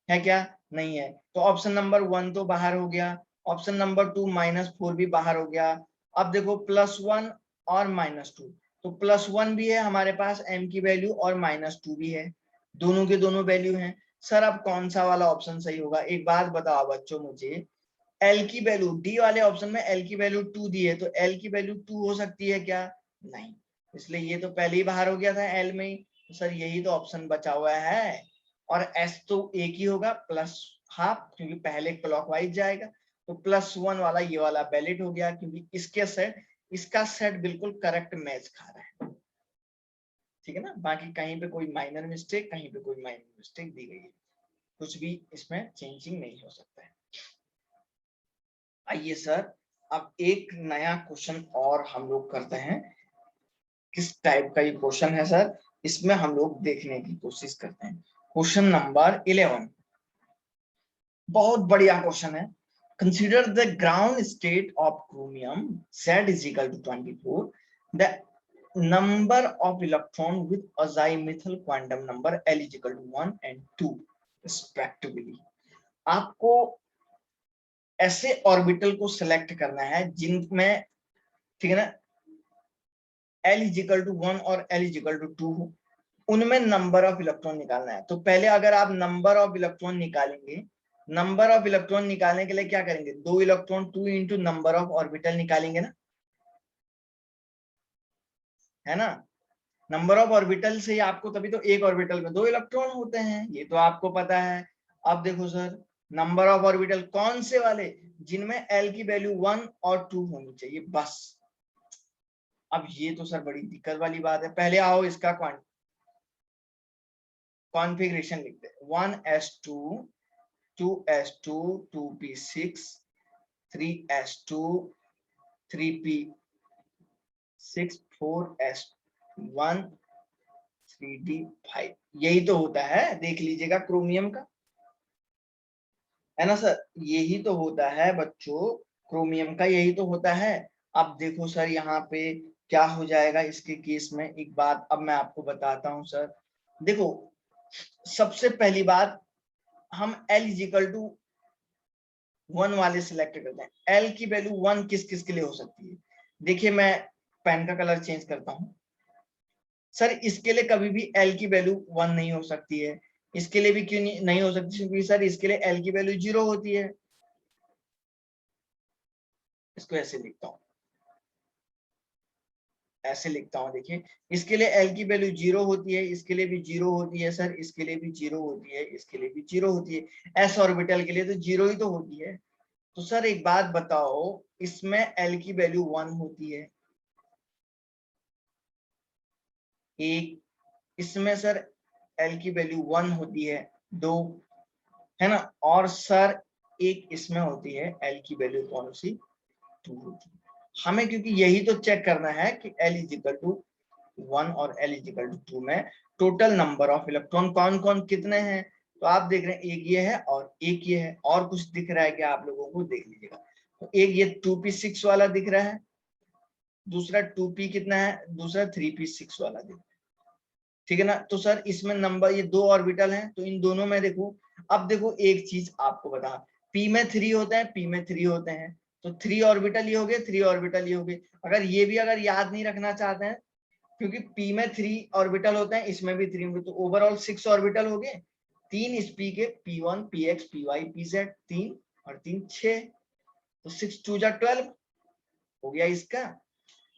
है क्या? नहीं है। तो ऑप्शन नंबर 1 तो बाहर हो गया, ऑप्शन नंबर 2 -4 भी बाहर हो गया। अब देखो +1 और -2, तो +1 भी है हमारे पास m की वैल्यू और -2 भी है, दोनों के दोनों वैल्यू हैं। सर अब कौन सा वाला ऑप्शन सही होगा? एक बात बताओ बच्चों मुझे, L की वैल्यू, डी वाले ऑप्शन में L की वैल्यू 2 दी है, तो L की वैल्यू 2 हो सकती है क्या? नहीं, इसलिए ये तो पहले ही बाहर हो गया था L में ही। तो सर यही तो ऑप्शन बचा हुआ है, और S तो एक ही होगा, +12, क्योंकि पहले क्लॉकवाइज जाएगा। तो +1 वाला ये वाला वैलिड हो गया, क्योंकि इसका सेट बिल्कुल करेक्ट मैच खा रहा है। ठीक है ना? बाकी कहीं पे कोई माइनर मिस्टेक, कहीं पे कोई माइनर मिस्टेक दी गई है, कुछ भी इसमें चेंजिंग नहीं हो सकता है। आइए सर, अब एक नया क्वेश्चन और हम लोग करते हैं। किस टाइप का ये क्वेश्चन है सर? इसमें हम लोग देखने की कोशिश करते हैं। क्वेश्चन नंबर 11, बहुत बढ़िया क्वेश्चन है। Consider the ground state of chromium Z is equal to 24. The number of electron with azimuthal quantum number L is equal to 1 and 2 respectively. आपको ऐसे ऑर्बिटल को सिलेक्ट करना है जिनमें, ठीक है ना, L is equal to 1 और L is equal to 2 हो, उनमें नंबर ऑफ इलेक्ट्रॉन निकालना है। तो पहले अगर आप नंबर ऑफ इलेक्ट्रॉन निकालेंगे, नंबर ऑफ इलेक्ट्रॉन निकालने के लिए क्या करेंगे? 2 electron 2 into number of orbital निकालेंगे ना, है ना? नंबर ऑफ ऑर्बिटल से आपको, तभी तो एक ऑर्बिटल में 2 इलेक्ट्रॉन होते हैं, ये तो आपको पता है। अब देखो सर, नंबर ऑफ ऑर्बिटल कौन से वाले? जिनमें L की वैल्यू 1 और 2 होनी चाहिए, बस। अब ये तो सर बड़ी दिक्कत वाली बात है। पहले आओ इसका कॉन्फ़िगरेशन लिखते हैं। 1s2 2s2 2p6 3s2 3p6 4s1 3d5, यही तो होता है, देख लीजिएगा क्रोमियम का, है ना सर? यही तो होता है बच्चों, क्रोमियम का यही तो होता है। अब देखो सर यहाँ पे क्या हो जाएगा इसके केस में, एक बात अब मैं आपको बताता हूँ सर। देखो, सबसे पहली बात, हम L इज इक्वल टू 1 वाले सिलेक्ट करते हैं। L की वैल्यू 1 किस किस के लिए हो सकती है? देखिए मैं पेन का कलर चेंज करता हूं सर। इसके लिए कभी भी L की वैल्यू 1 नहीं हो सकती है। इसके लिए भी क्यों नहीं हो सकती? क्योंकि सर इसके लिए L की वैल्यू 0 होती है। इसको ऐसे लिखता हूं, ऐसे लिखता हूं, देखिए इसके लिए L की वैल्यू 0 होती है, इसके लिए भी 0 होती है सर, इसके लिए भी 0 होती है, इसके लिए भी 0 होती है। S ऑर्बिटल के लिए तो 0 ही तो होती है। तो सर एक बात बताओ, इसमें L की वैल्यू 1 होती है, एक इसमें सर L की वैल्यू 1 होती है, 2, है ना? और सर एक इसमें होती है L की वैल्यू कौन सी? 2 होती है। हमें क्योंकि यही तो चेक करना है कि L इज इक्वल टू 1 और L इज इक्वल टू 2 में टोटल नंबर ऑफ इलेक्ट्रॉन कौन कौन कितने हैं। तो आप देख रहे हैं एक ये है और एक ये है, और कुछ दिख रहा है क्या आप लोगों को? देख लीजिएगा, तो एक ये 2p6 वाला दिख रहा है, दूसरा 2p कितना है, दूसरा 3p6 वाला दिख रहा है। ठीक है ना? तो सर इसमें नंबर, ये 2 ऑर्बिटल हैं, तो इन दोनों में देखो। अब देखो एक चीज आपको बता, p में 3 होते हैं, p में 3 होते हैं, तो 3 ऑर्बिटल ये हो गए, 3 ऑर्बिटल ये हो गए। अगर ये भी अगर याद नहीं रखना चाहते हैं, क्योंकि p में 3 ऑर्बिटल होते हैं, इसमें भी 3 होंगे, तो ओवरऑल 6 ऑर्बिटल हो गए। 3 इस p के, p1 px py pz, 3 और 3 6, तो 6 2 जा 12 हो गया इसका।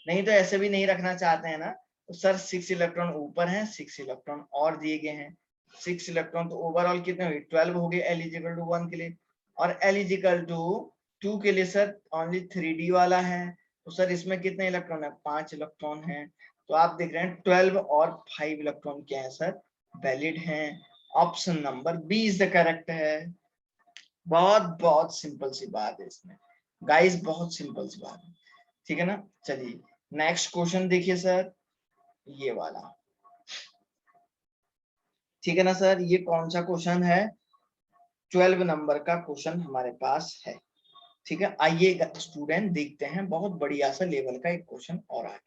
नहीं तो ऐसे भी नहीं रखना चाहते हैं ना, तो सर 6 इलेक्ट्रॉन ऊपर हैं, 6 इलेक्ट्रॉन और दिए गए हैं, 6 इलेक्ट्रॉन, तो ओवरऑल कितने हुए? 12 हो गए L इजिकल टू 1 के लिए। और L इजिकल टू 2 के लिए सर ओनली 3D वाला है, तो सर इसमें कितने इलेक्ट्रॉन है? 5 इलेक्ट्रॉन है। तो आप देख रहे हैं 12 और 5 इलेक्ट्रॉन क्या है सर? वैलिड हैं। Option number B is the correct है। बहुत बहुत सिंपल सी बात है इसमें गाइस, बहुत सिंपल सी बात है। ठीक है ना? चलिए नेक्स्ट क्वेश्चन देखिए सर, ये वाला। ठीक है ना सर? ये कौन सा क्वेश्चन है? 12 नंबर का क्वेश्चन हमारे पास है। ठीक है, आइए स्टूडेंट देखते हैं, बहुत बढ़िया सा लेवल का एक क्वेश्चन और आ गया।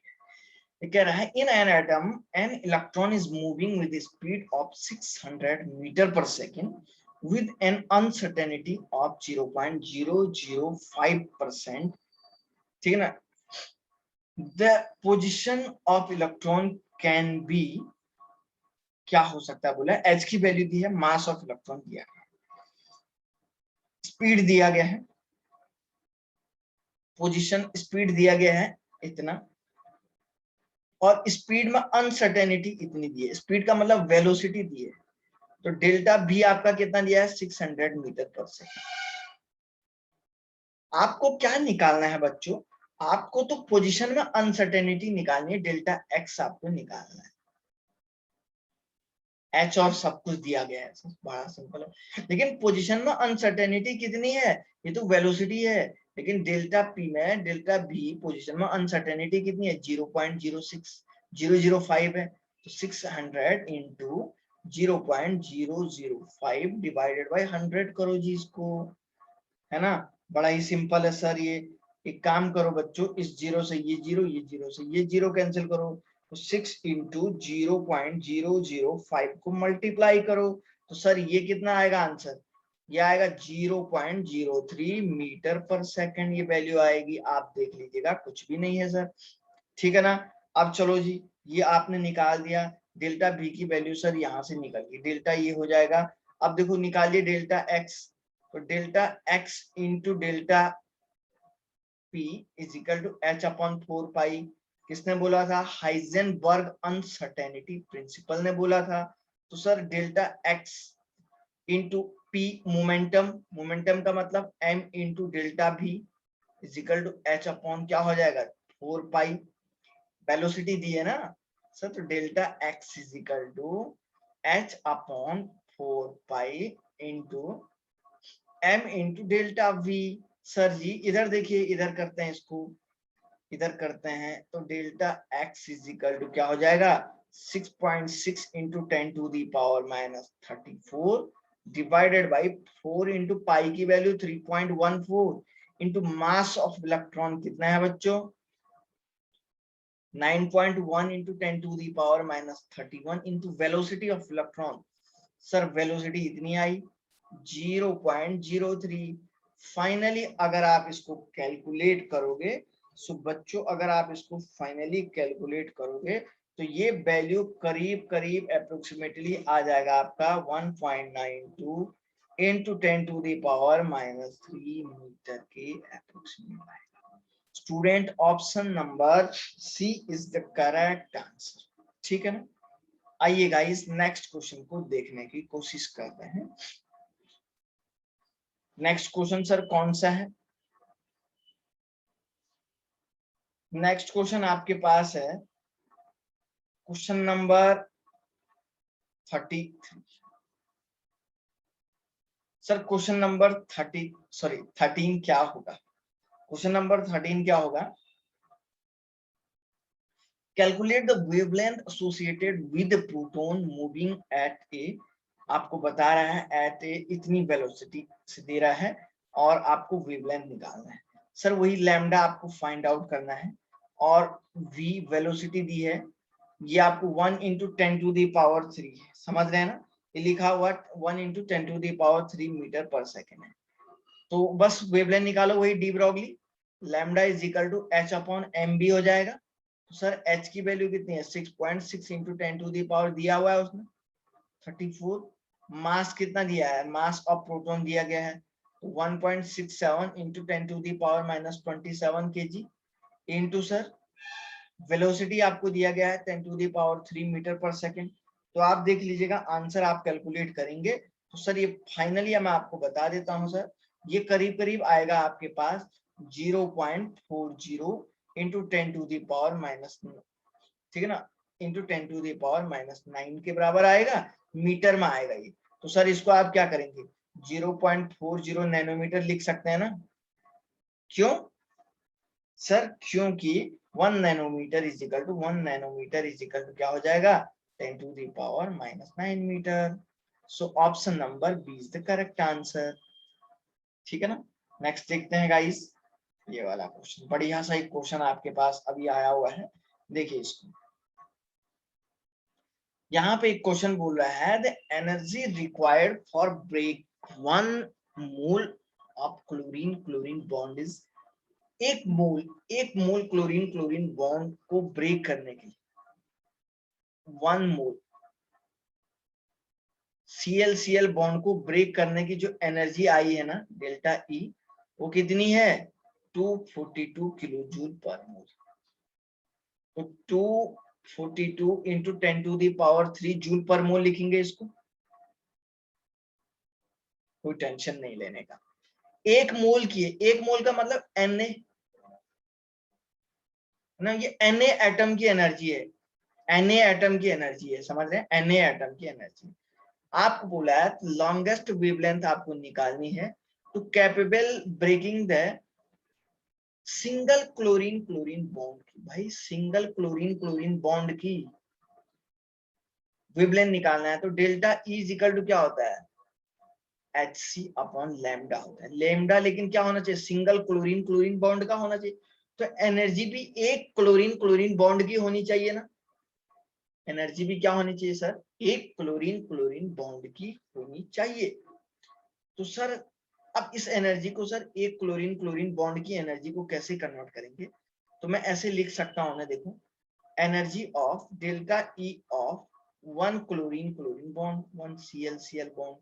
ये कह रहा है in an atom an electron is moving with speed of 600 meter पर second with an uncertainty of 0.005%, ठीक है ना। The position of electron can be, क्या हो सकता है बोला, h की वैल्यू दी है, मास ऑफ इलेक्ट्रॉन दिया गया, स्पीड दिया गया है, पोजीशन स्पीड दिया गया है इतना, और स्पीड में अनसर्टेनिटी इतनी दी है, स्पीड का मतलब वेलोसिटी दी है, तो डेल्टा भी आपका कितना दिया है 600 मीटर पर सेकेंड। आपको क्या निकालना है बच्चों, आपको तो पोजीशन में अनसर्टेनिटी निकालनी है, डेल्टा एक्स आपको निकालना है, एच और सब कुछ दिया गया है, बड़ा सिंपल है। लेकिन पोजीशन में अनसर्टेनिटी कितनी है, ये तो वेलोसिटी है, लेकिन डेल्टा पी में डेल्टा बी पोजीशन में अनसर्टेनिटी कितनी है 0.06005 है, तो 600 इंटू 0.005 डिवाइडेड बाई 100 करो जी इसको, है ना। बड़ा ही सिंपल है सर ये। एक काम करो बच्चों, इस जीरो से ये जीरो, ये जीरो से ये जीरो कैंसिल करो, तो 6 इंटू 0.005 को मल्टीप्लाई करो, तो सर ये कितना आएगा आंसर, ये आएगा 0.03 मीटर पर सेकंड, ये वैल्यू आएगी, आप देख लीजिएगा कुछ भी नहीं है सर, ठीक है ना। अब चलो जी, ये आपने निकाल दिया, डेल्टा बी की वैल्यू सर यहाँ से निकल गई, डेल्टा ये हो जाएगा। अब देखो निकालिए डेल्टा एक्स, तो delta X into delta P is equal to H upon 4 pi, किसने बोला था, हाइजेनबर्ग अनसर्टेनिटी प्रिंसिपल ने बोला था। तो sir delta X into P momentum, momentum का मतलब M into delta V is equal to H upon क्या हो जाएगा 4 पाई, वेलोसिटी दी है ना सर, तो delta X is equal to H upon 4 pi into M into delta V. Sir जी इधर देखिए, इधर करते हैं इसको, इधर करते हैं, तो delta X is equal to क्या हो जाएगा 6.6 into 10 to the power minus 34 divided by 4 into pi की value 3.14 into mass of electron कितना है बच्चों 9.1 into 10 to the power minus 31 into velocity of electron, sir velocity इतनी आई 0.03। फाइनली अगर आप इसको कैलकुलेट करोगे, सो बच्चों अगर आप इसको फाइनली कैलकुलेट करोगे, तो ये वैल्यू करीब करीब अप्रोक्सीमेटली आ जाएगा आपका 1.92 into 10 to the power minus 3 meter के अप्रोक्सीमेट आएगा। Student option number C is the correct answer, ठीक है ना। आइए गाइस नेक्स्ट क्वेश्चन को देखने की कोशिश करते हैं। नेक्स्ट क्वेश्चन सर कौन सा है, नेक्स्ट क्वेश्चन आपके पास है question number 33। Sir question number 13 क्या होगा, क्वेश्चन नंबर 13 क्या होगा, calculate the wavelength associated with proton moving at a, आपको बता रहा है एट ए इतनी वेलोसिटी से दे रहा है और आपको वेवलेंथ निकालना है। सर वही लैम्डा आपको फाइंड आउट करना है, और v वेलोसिटी दी है, ये आपको 1 इंटू 10 टू दी पावर 3 है, समझ रहे हैं ना, ये लिखा हुआ 1 into 10 to the power 3 meter पर सेकेंड है। तो बस वेवलेंथ निकालो, वही de Broglie, lambda is equal to H upon M V हो जाएगा। तो सर एच की वैल्यू कितनी है 6.6 इंटू 10 टू दी पावर दिया हुआ है उसमें 34, मास कितना दिया है, मास ऑफ प्रोटॉन दिया गया है, तो 1.67 into 10 to the power minus 27 kg into sir velocity आपको दिया गया है 10 टू दी पावर 3 मीटर पर सेकेंड। तो आप देख लीजिएगा आंसर आप कैलकुलेट करेंगे, तो सर ये फाइनली मैं आपको बता देता हूं सर, ये करीब करीब आएगा आपके पास 0.40 into 10 to the power minus, ठीक है ना, into 10 to the power minus 9 के बराबर आएगा, मीटर में आएगा ये। तो सर इसको आप क्या करेंगे 0.40 नैनोमीटर लिख सकते हैं ना, क्यों सर, क्योंकि 1 nanometer is equal to 1 nanometer is equal to क्या हो जाएगा 10 to the power minus 9 meter. So option number B is the correct answer, ठीक है ना। नेक्स्ट देखते हैं गाइस, ये वाला क्वेश्चन बढ़िया सा एक क्वेश्चन आपके पास अभी आया हुआ है, देखिए इसको। यहाँ पे एक क्वेश्चन बोल रहा है the energy required for break 1 mole of chlorine chlorine bond is, एक मोल क्लोरीन क्लोरीन बॉन्ड को ब्रेक करने के लिए 1 मोल CL बॉन्ड को ब्रेक करने की जो एनर्जी आई है ना डेल्टा E, वो कितनी है 242 किलो जूल पर मोल। तो 242 इंटू 10⁻³ जूल पर मोल लिखेंगे इसको, कोई टेंशन नहीं लेने का। 1 मोल की है, 1 मोल का मतलब Na ना, ये Na एटम की एनर्जी है, Na एटम की एनर्जी है, समझ रहे हैं, Na एटम की एनर्जी। आपको बोला है लॉन्गेस्ट वेवलेंथ आपको निकालनी है to capable breaking the single chlorine chlorine bond की। भाई सिंगल क्लोरीन क्लोरीन बॉन्ड की वेवलेंथ निकालना है तो डेल्टा E इक्वल टू क्या होता है Hc/लैम्डा होता है। लैम्डा लेकिन क्या होना चाहिए, सिंगल क्लोरीन क्लोरीन बॉन्ड का होना चाहिए, तो एनर्जी भी एक क्लोरीन क्लोरीन बॉन्ड की होनी चाहिए ना। एनर्जी भी क्या होनी चाहिए सर, एक क्लोरीन क्लोरीन बॉन्ड की होनी चाहिए। तो सर अब इस एनर्जी को सर एक क्लोरीन क्लोरीन बॉन्ड की एनर्जी को कैसे कन्वर्ट करेंगे, तो मैं ऐसे लिख सकता हूं ना, देखो energy of delta E of 1 chlorine chlorine bond 1 Cl bond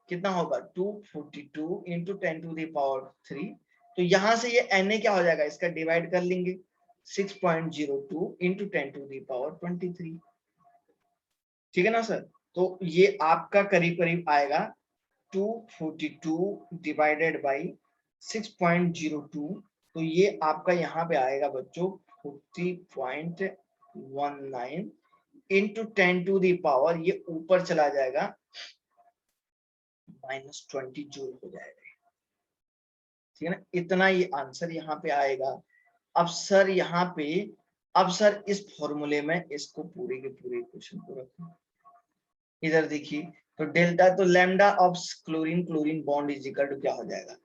कितना होगा 242 इंटू 10⁻³ तो यहां से ये Na क्या हो जाएगा, इसका डिवाइड कर लेंगे 6.02 इंटू 10⁻23, ठीक है ना सर। तो ये आपका करीब करीब आएगा 242 डिवाइडेड बाई 6.02, तो ये आपका यहाँ पे आएगा बच्चों 40.19 इंटू 10⁻, ये ऊपर चला जाएगा -20 जूल हो जाएगा, ठीक है ना। इतना ये आंसर यहाँ पे आएगा। अब सर यहाँ पे, अब सर इस फॉर्मूले में इसको पूरे के पूरे क्वेश्चन को रखो, इधर देखिए। तो डेल्टा, तो lambda of chlorine chlorine bond is equal to क्या हो जाएगा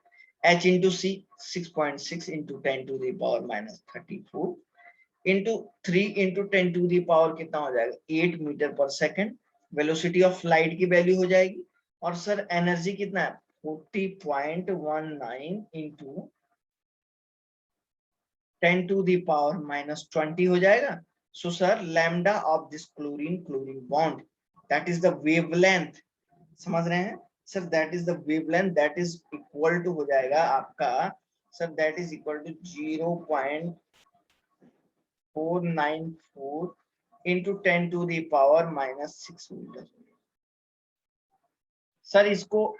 H into C 6.6 into 10⁻³ into 3 into 10⁻, कितना हो जाएगा 8 मीटर पर सेकेंड। वेलोसिटी ऑफ लाइट की वैल्यू हो जाएगी, और सर एनर्जी कितना है 40.19 इंटू 10⁻⁻20 हो जाएगा। So sir lambda of this chlorine chlorine bond that is the wavelength, समझ रहे हैं sir, that is the wavelength, that is equal to हो जाएगा आपका sir, that is equal to 0.494 into 10⁻⁻6 meter. Sir इसको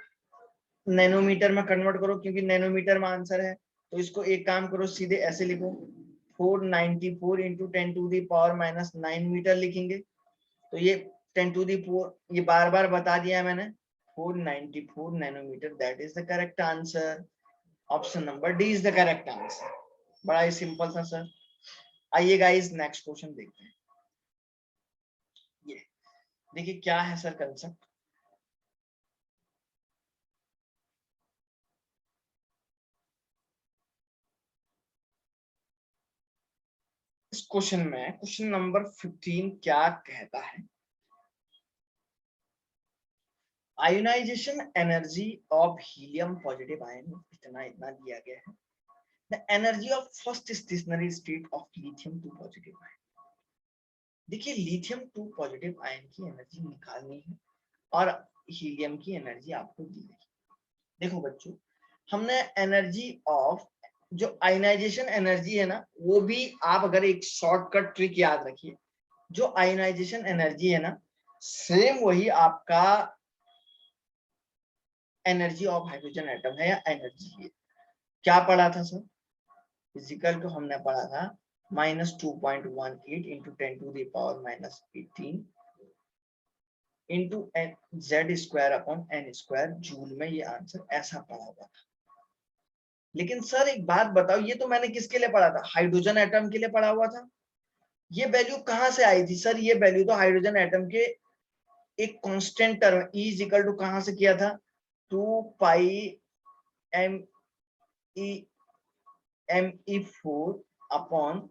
नैनोमीटर में कन्वर्ट करो, क्योंकि नैनोमीटर में आंसर है, तो इसको एक काम करो सीधे ऐसे लिखो 494 इंटू 10⁻⁻9 मीटर लिखेंगे। तो ये 10⁻, ये बार बार बता दिया मैंने, 494 nanometer, that is the correct answer. Option number D is the correct answer. बड़ा ही सिंपल था सर। आइए गाइस नेक्स्ट क्वेश्चन देखते हैं। ये देखिए क्या है सर कंसेप्ट। इस क्वेश्चन में क्वेश्चन नंबर 15 क्या कहता है, ionization energy of helium positive ion, इतना इतना दिया गया है। The energy of first stationary state of lithium 2 positive ion. देखिए लिथियम 2 पॉजिटिव आयन की एनर्जी निकालनी है और हीलियम की एनर्जी आपको दी गई। देखो बच्चों, हमने एनर्जी ऑफ जो आयनाइजेशन एनर्जी है ना, वो भी आप अगर एक शॉर्टकट ट्रिक याद रखिए, जो आयनाइजेशन एनर्जी है ना, सेम वही आपका एनर्जी ऑफ हाइड्रोजन एटम है या एनर्जी है। क्या पढ़ा था सर, फिजिकल को हमने पढ़ा था -2.18 इंटू 10⁻⁻18 इंटू Z²/n² जूल में, ये आंसर ऐसा पढ़ा हुआ था। लेकिन सर एक बात बताओ, ये तो मैंने किसके लिए पढ़ा था, हाइड्रोजन एटम के लिए पढ़ा हुआ था। ये वैल्यू कहां से आई थी सर, ये वैल्यू तो हाइड्रोजन एटम के एक constant term E equal to कहां से किया था 2 pi m me4 upon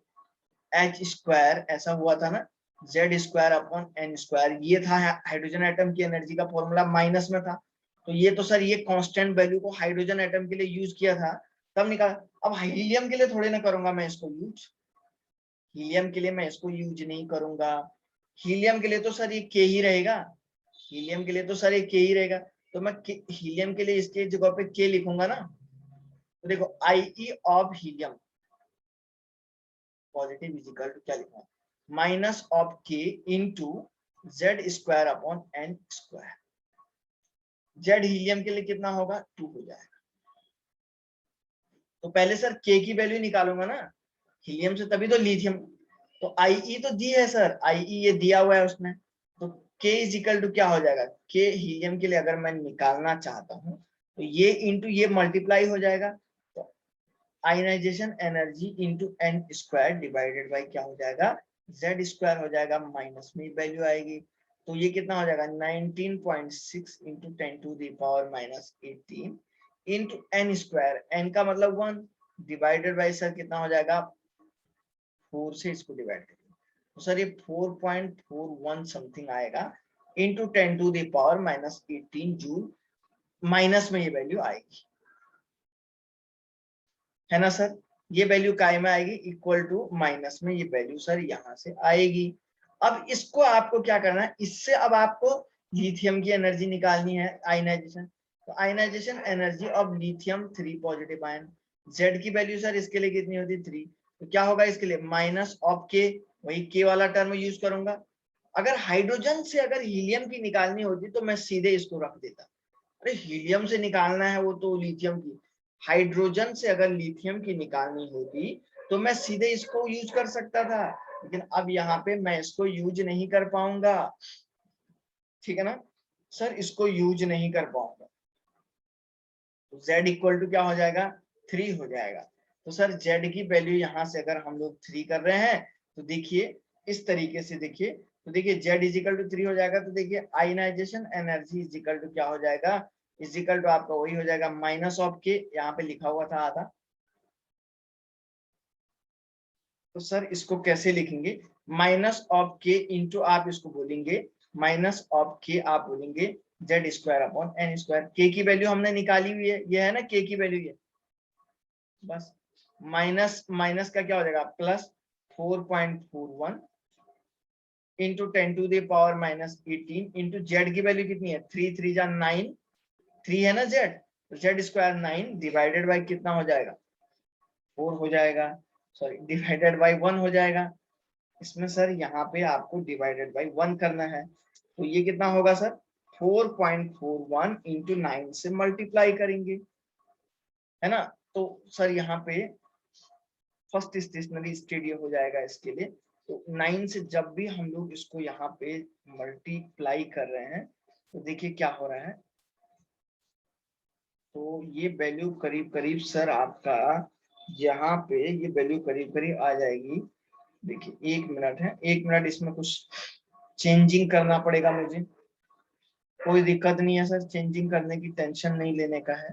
h square, ऐसा हुआ था ना, z square upon n square, ये था हाइड्रोजन एटम की एनर्जी का फॉर्मूला, माइनस में था। तो ये तो सर ये कांस्टेंट वैल्यू को हाइड्रोजन एटम के लिए यूज किया था, तब निकाला। अब हीलियम के लिए थोड़ी ना करूंगा मैं इसको यूज, हीलियम के लिए मैं इसको यूज नहीं करूंगा। हीलियम के लिए तो सर ये के ही रहेगा, हीलियम के लिए तो सर ये के ही रहेगा। तो मैं हीलियम के लिए इसके जगह पे के लिखूंगा ना। तो देखो I of helium positive is equal to क्या लिखा, minus of K into Z square upon N square. Z helium के लिए कितना होगा, 2 हो जाएगा। तो पहले सर के की वैल्यू निकालूंगा ना हीलियम से, तभी तो लिथियम। तो आई तो दी है सर, आई ये दिया हुआ है उसने। तो के इज इक्वल टू क्या हो जाएगा, के हीलियम के लिए अगर मैं निकालना चाहता हूं तो ये इंटू ये मल्टीप्लाई हो जाएगा। तो ionization energy into N square divided by क्या हो जाएगा, जेड स्क्वायर हो जाएगा, माइनस में वैल्यू आएगी। तो ये कितना हो जाएगा 19.6 into 10 to the power minus 18 into N square, N का मतलब 1 डिवाइडेड बाई सर कितना हो जाएगा 4 से इसको डिवाइड करेंगे तो सर ये 4.41 समथिंग आएगा into 10 to the power minus 18 joule, minus में ये वैल्यू आएगी, है ना सर। ये वैल्यू काय में आएगी, इक्वल टू माइनस में ये वैल्यू सर यहाँ से आएगी। अब इसको आपको क्या करना है, इससे अब आपको लिथियम की एनर्जी निकालनी है, आयनाइजेशन। तो ionization energy of lithium 3 positive ion, Z की वैल्यू सर इसके लिए कितनी होती है 3। तो क्या होगा इसके लिए माइनस ऑफ के, वही के वाला टर्म यूज करूंगा। अगर हाइड्रोजन से अगर हीलियम की निकालनी होती तो मैं सीधे इसको रख देता, अरे हीलियम से निकालना है वो तो लिथियम की, हाइड्रोजन से अगर लिथियम की निकालनी होती तो मैं सीधे इसको यूज कर सकता था, लेकिन अब यहाँ पे मैं इसको यूज नहीं कर पाऊंगा, ठीक है ना सर, इसको यूज नहीं कर पाऊंगा। तो z इक्वल टू क्या हो जाएगा 3 हो जाएगा। तो सर z की वैल्यू यहाँ से अगर हम लोग 3 कर रहे हैं तो देखिए इस तरीके से, देखिए तो देखिए z इजिकल टू 3 हो जाएगा। तो देखिए आयनाइजेशन एनर्जी इजिकल टू क्या हो जाएगा, इजिकल टू आपका वही हो जाएगा माइनस ऑफ के, यहाँ पे लिखा हुआ था आधा। तो सर इसको कैसे लिखेंगे, माइनस ऑफ के इंटू आप इसको बोलेंगे माइनस ऑफ के, आप बोलेंगे Z square upon N square. K की वैल्यू हमने निकाली हुई है, ये है ना के की वैल्यू, ये बस माइनस माइनस का क्या हो जाएगा plus 4.41 into 10 to the power minus 18 into Z की वैल्यू कितनी है 3 3 जा 9, 3 है ना जेड, तो जेड स्क्वायर 9 डिवाइडेड बाई कितना हो जाएगा 4 हो जाएगा, सॉरी डिवाइडेड बाई 1 हो जाएगा। इसमें सर यहाँ पे आपको डिवाइडेड बाई 1 करना है, तो ये कितना होगा सर 4.41 इंटू 9 से मल्टीप्लाई करेंगे, है ना। तो सर यहाँ पे फर्स्ट स्टेशनरी स्टेडियम हो जाएगा इसके लिए। तो 9 से जब भी हम लोग इसको यहाँ पे मल्टीप्लाई कर रहे हैं तो देखिए क्या हो रहा है, तो ये वैल्यू करीब करीब सर आपका यहाँ पे ये वैल्यू करीब करीब आ जाएगी। देखिए 1 मिनट है, 1 मिनट इसमें कुछ चेंजिंग करना पड़ेगा मुझे, कोई दिक्कत नहीं है सर, चेंजिंग करने की टेंशन नहीं लेने का है।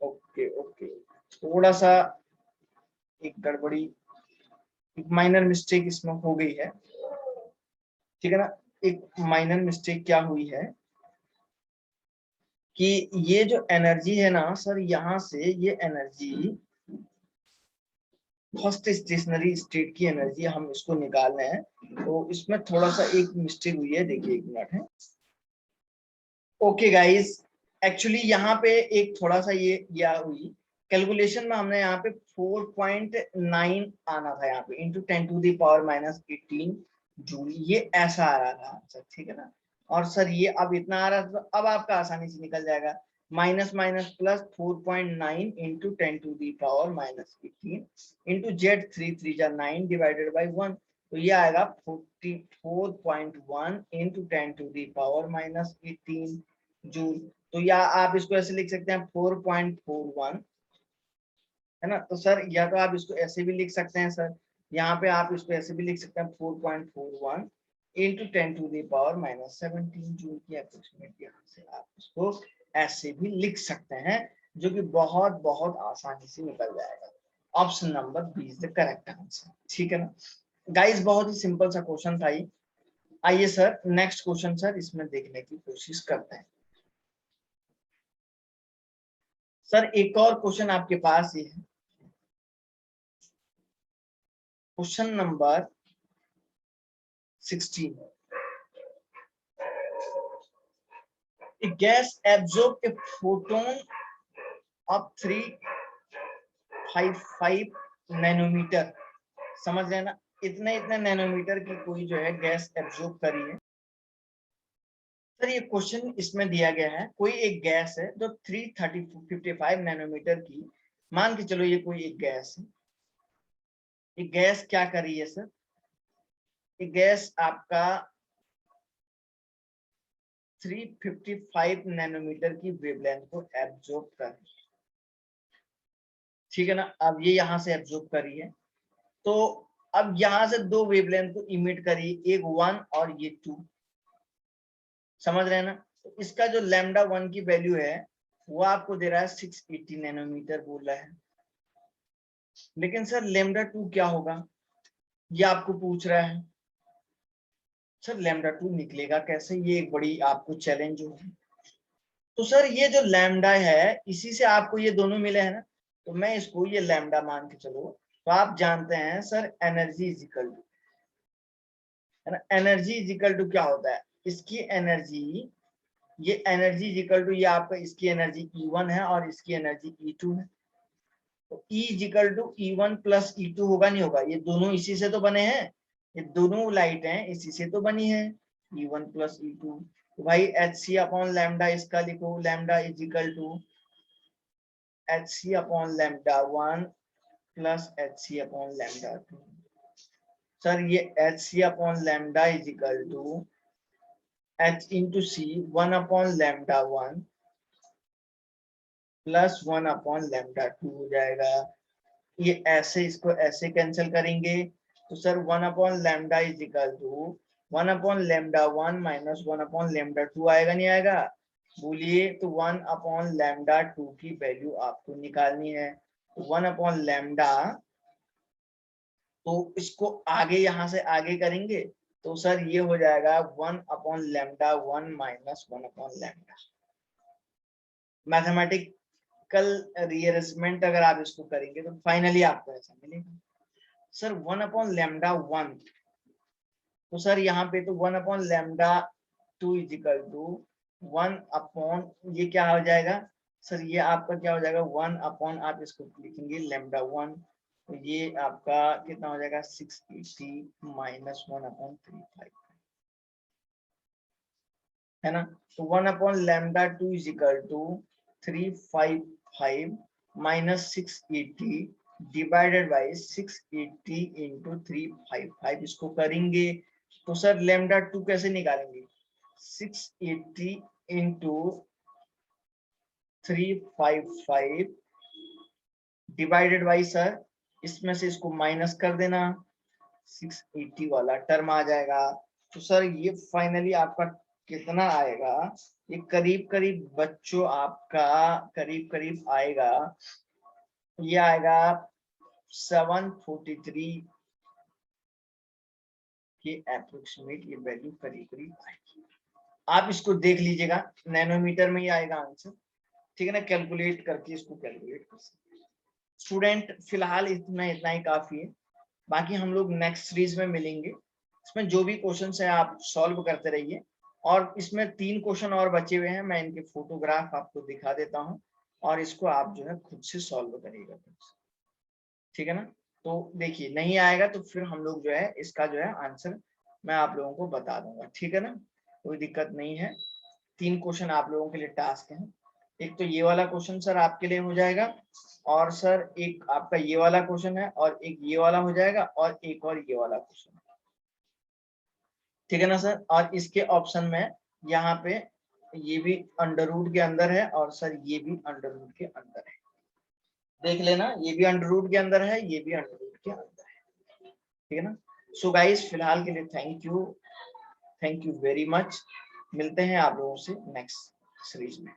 ओके ओके, थोड़ा सा एक गड़बड़ी, एक माइनर मिस्टेक इसमें हो गई है, ठीक है ना। एक माइनर मिस्टेक क्या हुई है कि ये जो एनर्जी है ना सर, यहाँ से ये एनर्जी फर्स्ट स्टेशनरी स्टेट की एनर्जी हम इसको निकाल रहे हैं, तो इसमें थोड़ा सा एक मिस्टेक हुई है, देखिए 1 मिनट है। ओके गाइस, एक्चुअली यहाँ पे एक थोड़ा सा ये हुई कैलकुलेशन में, हमने यहाँ पे 4.9 आना था यहाँ पे into 10 to the power minus 18 joule, ये ऐसा आ रहा था सर, ठीक है ना। और सर ये अब इतना आ रहा था, तो अब आपका आसानी से निकल जाएगा minus minus plus 4.9 into 10 to the power minus 18 into Z 3 3 जा 9 डिवाइडेड बाई 1, तो ये आएगा 44.1 into 10 to the power minus 18 joule. तो या आप इसको ऐसे लिख सकते हैं 4.41, है ना। तो सर या तो आप इसको ऐसे भी लिख सकते हैं सर, यहाँ पे आप इसको ऐसे भी लिख सकते हैं 4.41 into 10 to the power minus 17 joule की अप्रोक्सीमेट, यहाँ से आप इसको ऐसे भी लिख सकते हैं। जो कि बहुत बहुत आसानी से निकल जाएगा। Option number B is the correct answer. ठीक है ना गाइस, बहुत ही सिंपल सा क्वेश्चन था ये। आइए सर नेक्स्ट क्वेश्चन सर इसमें देखने की कोशिश करते हैं। सर एक और क्वेश्चन आपके पास ये है, question number 16। A gas absorbs a photon of 355 nanometer. समझ रहे हैं ना, इतने इतने नैनोमीटर की कोई जो है गैस एब्जॉर्ब करी है। सर ये क्वेश्चन इसमें दिया गया है, कोई एक गैस है जो 355 नैनोमीटर की, मान के चलो ये कोई एक गैस है। ये गैस क्या कर रही है सर, ये गैस आपका 355 नैनोमीटर की वेवलेंथ को एब्जॉर्ब कर रही है। ठीक है ना, अब ये यहाँ से एब्जॉर्ब कर रही है, तो अब यहां से दो वेवलेंथ को इमिट करी, एक 1 और ये 2। समझ रहे हैं ना, तो इसका जो लैम्डा 1 की वैल्यू है वो आपको दे रहा है 680 नैनोमीटर बोल रहा है। लेकिन सर लैम्डा 2 क्या होगा ये आपको पूछ रहा है। सर लैम्डा 2 निकलेगा कैसे, ये एक बड़ी आपको चैलेंज होगी। तो सर ये जो लैम्डा है इसी से आपको ये दोनों मिले हैं ना, तो मैं इसको ये लैम्डा मान के चलो, तो आप जानते हैं sir energy is equal to, है ना, एनर्जी इज इक्वल टू क्या होता है, इसकी एनर्जी, ये एनर्जी इज इक्वल टू ये आपका, इसकी एनर्जी E1 है और इसकी एनर्जी E2 है। तो E is equal to E1 plus E2 होगा नहीं होगा, ये दोनों इसी से तो बने हैं, ये दोनों लाइट हैं इसी से तो बनी है, E1 प्लस E2। तो भाई HC अपॉन लैम्डा इसका लिखो, lambda is equal to HC upon lambda 1 plus HC upon lambda 2। Sir ये HC upon lambda is equal to H into C 1 upon lambda 1 plus 1 upon lambda 2 हो जाएगा। ये ऐसे इसको ऐसे कैंसिल करेंगे, तो sir 1 upon lambda is equal to 1 upon lambda 1 minus 1 upon lambda 2 आएगा नहीं आएगा, बोलिए। तो 1 अपॉन लैम्डा 2 की वैल्यू आपको निकालनी है, तो 1 अपॉन लैम्डा, तो इसको आगे यहां से आगे करेंगे, तो सर ये हो जाएगा 1 upon lambda 1 minus 1 upon lambda. Mathematical rearrangement अगर आप इसको करेंगे तो फाइनली आपको ऐसा मिलेगा। सर 1 अपॉन लैम्डा 1, तो सर यहाँ पे तो 1 upon lambda 2 is equal to 1 upon, ये क्या हो जाएगा सर, ये आपका क्या हो जाएगा 1 अपॉन, आप इसको लिखेंगे लैम्डा 1, तो ये आपका कितना हो जाएगा 680 माइनस 1 अपॉन 35, है ना। तो 1 upon lambda 2 is equal to 355 minus 680 divided by 680 into 355, इसको करेंगे तो सर लैम्डा 2 कैसे निकालेंगे, 680 इंटू 355 डिवाइडेड बाई, सर इसमें से इसको माइनस कर देना, 680 वाला टर्म आ जाएगा। तो सर ये फाइनली आपका कितना आएगा, ये करीब करीब बच्चों आपका करीब करीब आएगा, ये आएगा 743 के अप्रोक्सीमेट ये वैल्यू करीब करीब आएगी। आप इसको देख लीजिएगा, नैनोमीटर में ही आएगा आंसर। ठीक है ना, कैलकुलेट करके इसको कैलकुलेट कर सकते हैं। स्टूडेंट फिलहाल इतना इतना ही काफी है, बाकी हम लोग नेक्स्ट सीरीज में मिलेंगे। इसमें जो भी क्वेश्चन है आप सॉल्व करते रहिए, और इसमें 3 क्वेश्चन और बचे हुए हैं, मैं इनके फोटोग्राफ आपको दिखा देता हूँ और इसको आप जो है खुद से सॉल्व करिएगा। ठीक है ना, तो देखिए नहीं आएगा तो फिर हम लोग जो है इसका जो है आंसर मैं आप लोगों को बता दूंगा। ठीक है ना, कोई दिक्कत नहीं है। 3 क्वेश्चन आप लोगों के लिए टास्क है, एक तो ये वाला क्वेश्चन सर आपके लिए हो जाएगा, और सर एक आपका ये वाला क्वेश्चन है, और एक ये वाला हो जाएगा, और एक और ये वाला क्वेश्चन। ठीक है ना सर, और इसके ऑप्शन में यहाँ पे ये भी अंडर रूट के अंदर है, और सर ये भी अंडर रूट के अंदर है, देख लेना, ये भी अंडर रूट के अंदर है, ये भी अंडर रूट के अंदर है। ठीक है ना, सो गाइस फिलहाल के लिए थैंक यू वेरी मच, मिलते हैं आप लोगों से नेक्स्ट सीरीज में।